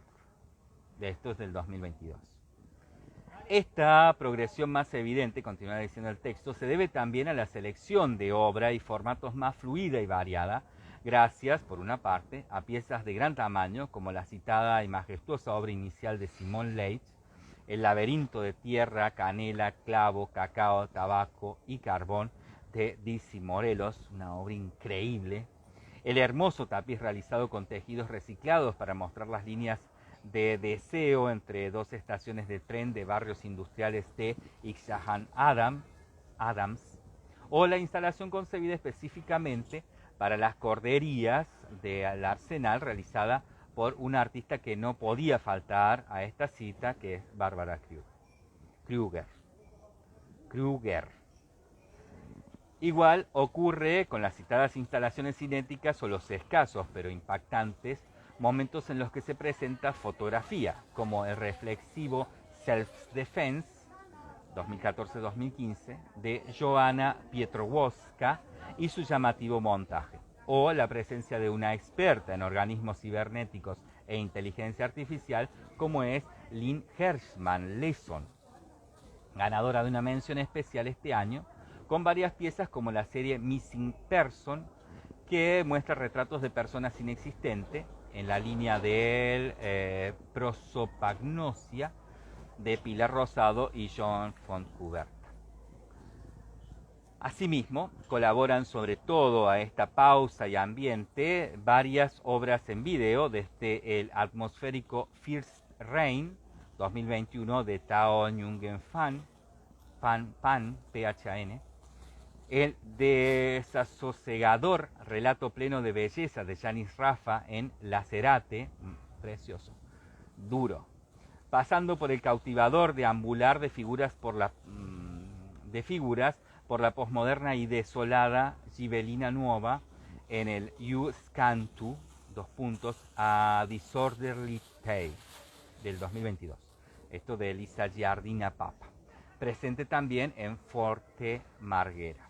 Esto es del 2022. Esta progresión más evidente, continúa diciendo el texto, se debe también a la selección de obra y formatos más fluida y variada, gracias, por una parte, a piezas de gran tamaño, como la citada y majestuosa obra inicial de Simone Leitch, El laberinto de tierra, canela, clavo, cacao, tabaco y carbón, de Dizzy Morelos, una obra increíble, el hermoso tapiz realizado con tejidos reciclados para mostrar las líneas de deseo entre dos estaciones de tren de barrios industriales de Ishahan Adams, o la instalación concebida específicamente para las corderías del Arsenal, realizada por una artista que no podía faltar a esta cita, que es Bárbara Kruger. Igual ocurre con las citadas instalaciones cinéticas o los escasos pero impactantes momentos en los que se presenta fotografía, como el reflexivo Self-Defense 2014-2015 de Joanna Pietrowska y su llamativo montaje, o la presencia de una experta en organismos cibernéticos e inteligencia artificial como es Lynn Hershman-Leeson, ganadora de una mención especial este año, con varias piezas como la serie Missing Person, que muestra retratos de personas inexistentes en la línea del prosopagnosia de Pilar Rosado y John Fontcuberta. Asimismo, colaboran sobre todo a esta pausa y ambiente varias obras en video, desde el atmosférico First Rain 2021 de Tao Nguyen Phan, P-H-A-N, el desasosegador relato pleno de belleza de Yanis Rafa en Lacerate, precioso, duro, pasando por el cautivador deambular de figuras por la posmoderna y desolada Gibelina Nuova en el You Scantu a Disorderly Tale del 2022. Esto de Elisa Giardina Papa. Presente también en Forte Marghera.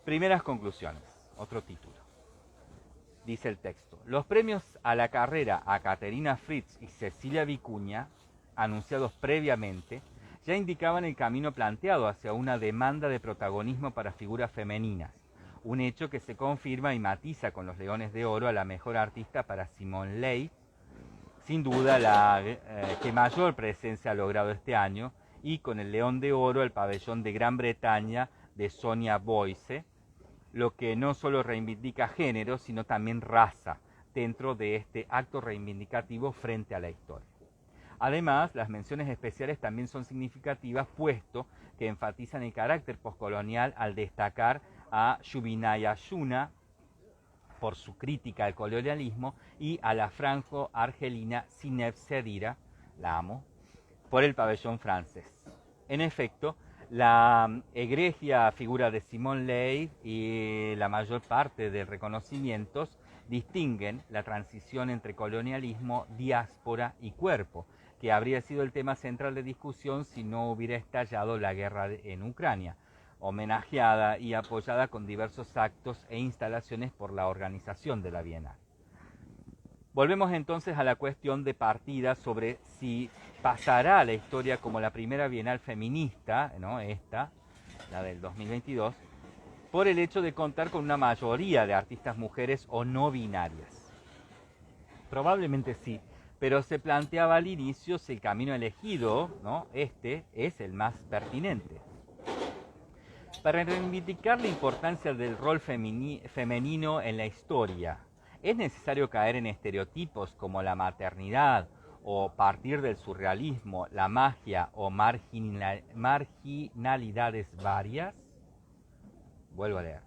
Primeras conclusiones. Otro título. Dice el texto. Los premios a la carrera a Caterina Fritz y Cecilia Vicuña, anunciados previamente, ya indicaban el camino planteado hacia una demanda de protagonismo para figuras femeninas, un hecho que se confirma y matiza con los Leones de Oro a la mejor artista para Simone Leigh, sin duda la que mayor presencia ha logrado este año, y con el León de Oro al pabellón de Gran Bretaña de Sonia Boyce, lo que no solo reivindica género, sino también raza, dentro de este acto reivindicativo frente a la historia. Además, las menciones especiales también son significativas, puesto que enfatizan el carácter postcolonial al destacar a Shubinaya Yuna por su crítica al colonialismo y a la franco-argelina Zineb Sedira, la amo, por el pabellón francés. En efecto, la egregia figura de Simone Leigh y la mayor parte de reconocimientos distinguen la transición entre colonialismo, diáspora y cuerpo, que habría sido el tema central de discusión si no hubiera estallado la guerra en Ucrania, homenajeada y apoyada con diversos actos e instalaciones por la organización de la Bienal. Volvemos entonces a la cuestión de partida sobre si pasará a la historia como la primera Bienal feminista, ¿no? Esta, la del 2022, por el hecho de contar con una mayoría de artistas mujeres o no binarias. Probablemente sí, pero se planteaba al inicio si el camino elegido, ¿no? Este es el más pertinente. Para reivindicar la importancia del rol femenino en la historia, ¿es necesario caer en estereotipos como la maternidad o partir del surrealismo, la magia o marginalidades varias? Vuelvo a leer.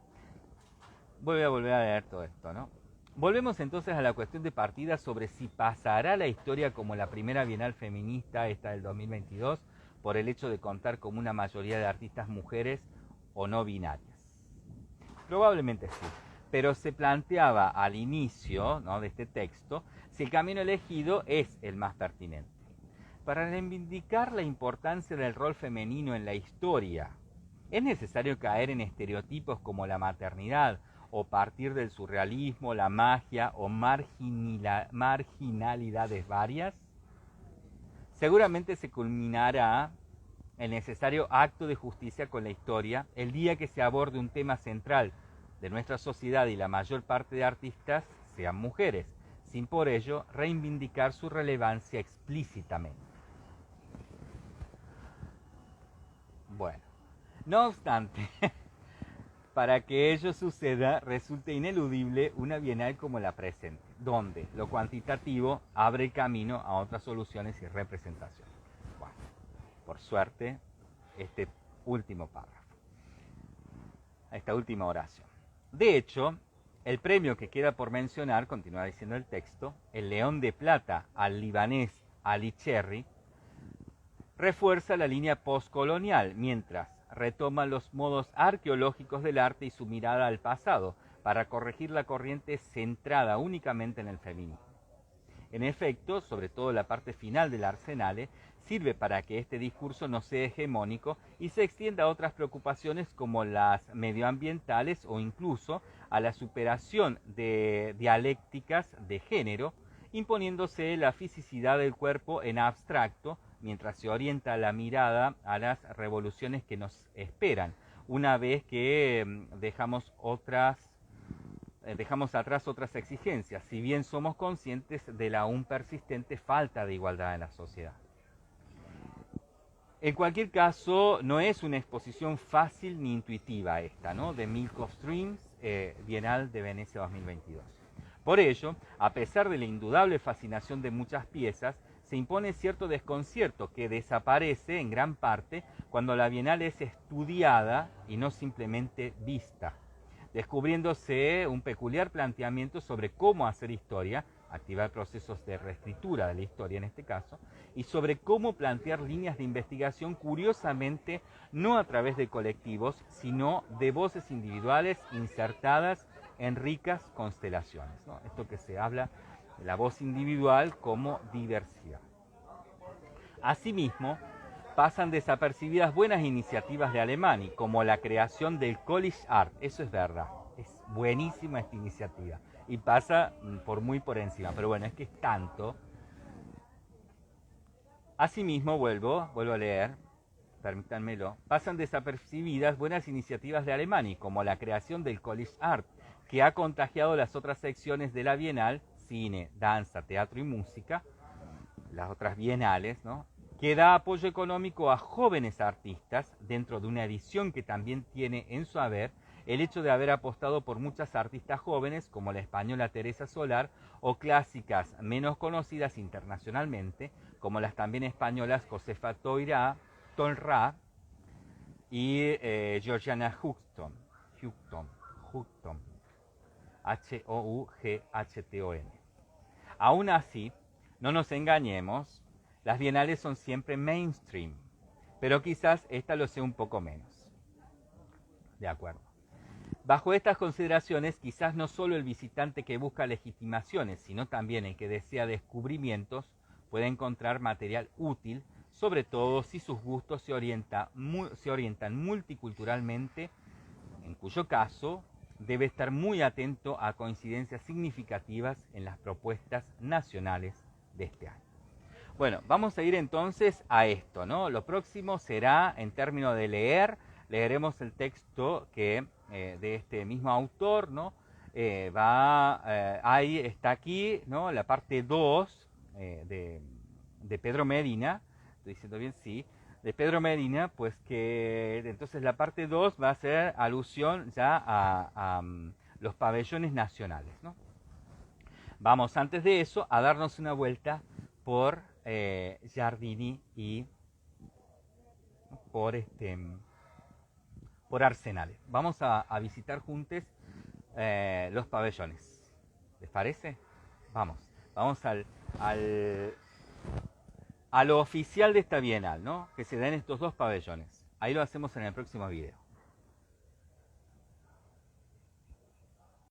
Voy a volver a leer todo esto, ¿no? Volvemos entonces a la cuestión de partida sobre si pasará la historia como la primera Bienal feminista, esta del 2022, por el hecho de contar con una mayoría de artistas mujeres o no binarias. Probablemente sí, pero se planteaba al inicio, ¿no?, de este texto si el camino elegido es el más pertinente. Para reivindicar la importancia del rol femenino en la historia, ¿es necesario caer en estereotipos como la maternidad o partir del surrealismo, la magia o marginalidades varias? Seguramente se culminará el necesario acto de justicia con la historia el día que se aborde un tema central de nuestra sociedad y la mayor parte de artistas sean mujeres, sin por ello reivindicar su relevancia explícitamente. Bueno, no obstante, para que ello suceda resulta ineludible una bienal como la presente, donde lo cuantitativo abre el camino a otras soluciones y representaciones. Bueno, por suerte, este último párrafo, esta última oración. De hecho, el premio que queda por mencionar, continúa diciendo el texto, el León de Plata al libanés Ali Cherry, refuerza la línea postcolonial, mientras retoma los modos arqueológicos del arte y su mirada al pasado, para corregir la corriente centrada únicamente en el feminismo. En efecto, sobre todo la parte final del Arsenale, sirve para que este discurso no sea hegemónico y se extienda a otras preocupaciones como las medioambientales o incluso a la superación de dialécticas de género, imponiéndose la fisicidad del cuerpo en abstracto, mientras se orienta la mirada a las revoluciones que nos esperan, una vez que dejamos atrás otras exigencias, si bien somos conscientes de la aún persistente falta de igualdad en la sociedad. En cualquier caso, no es una exposición fácil ni intuitiva esta, ¿no?, de Milk of Dreams, Bienal de Venecia 2022. Por ello, a pesar de la indudable fascinación de muchas piezas, se impone cierto desconcierto que desaparece en gran parte cuando la Bienal es estudiada y no simplemente vista, descubriéndose un peculiar planteamiento sobre cómo hacer historia, activar procesos de reescritura de la historia en este caso, y sobre cómo plantear líneas de investigación curiosamente no a través de colectivos, sino de voces individuales insertadas en ricas constelaciones, ¿no? Esto que se habla de la voz individual como diversidad. Asimismo, pasan desapercibidas buenas iniciativas de Alemania, como la creación del College Art. Eso es verdad, es buenísima esta iniciativa y pasa muy por encima, pero bueno, es que es tanto. Asimismo, vuelvo a leer, permítanmelo, pasan desapercibidas buenas iniciativas de Alemania, como la creación del College Art, que ha contagiado las otras secciones de la Bienal, cine, danza, teatro y música, las otras bienales, ¿no? Que da apoyo económico a jóvenes artistas dentro de una edición que también tiene en su haber el hecho de haber apostado por muchas artistas jóvenes como la española Teresa Solar o clásicas menos conocidas internacionalmente como las también españolas Josefa Tonra y Georgiana Houghton, Houghton. Aún así, no nos engañemos, las bienales son siempre mainstream, pero quizás esta lo sea un poco menos. De acuerdo. Bajo estas consideraciones, quizás no solo el visitante que busca legitimaciones, sino también el que desea descubrimientos, puede encontrar material útil, sobre todo si sus gustos se orientan multiculturalmente, en cuyo caso debe estar muy atento a coincidencias significativas en las propuestas nacionales de este año. Bueno, vamos a ir entonces a esto, ¿no? Lo próximo será, en términos de leer, leeremos el texto que, de este mismo autor, ¿no? Ahí está aquí, ¿no? La parte 2 de Pedro Medina, estoy diciendo bien, sí, de Pedro Medina, pues que entonces la parte 2 va a ser alusión ya a los pabellones nacionales, ¿no? Vamos antes de eso a darnos una vuelta por Giardini y por Arsenales. Vamos a visitar juntos los pabellones. ¿Les parece? Vamos a lo oficial de esta bienal, ¿no? Que se da en estos dos pabellones. Ahí lo hacemos en el próximo video.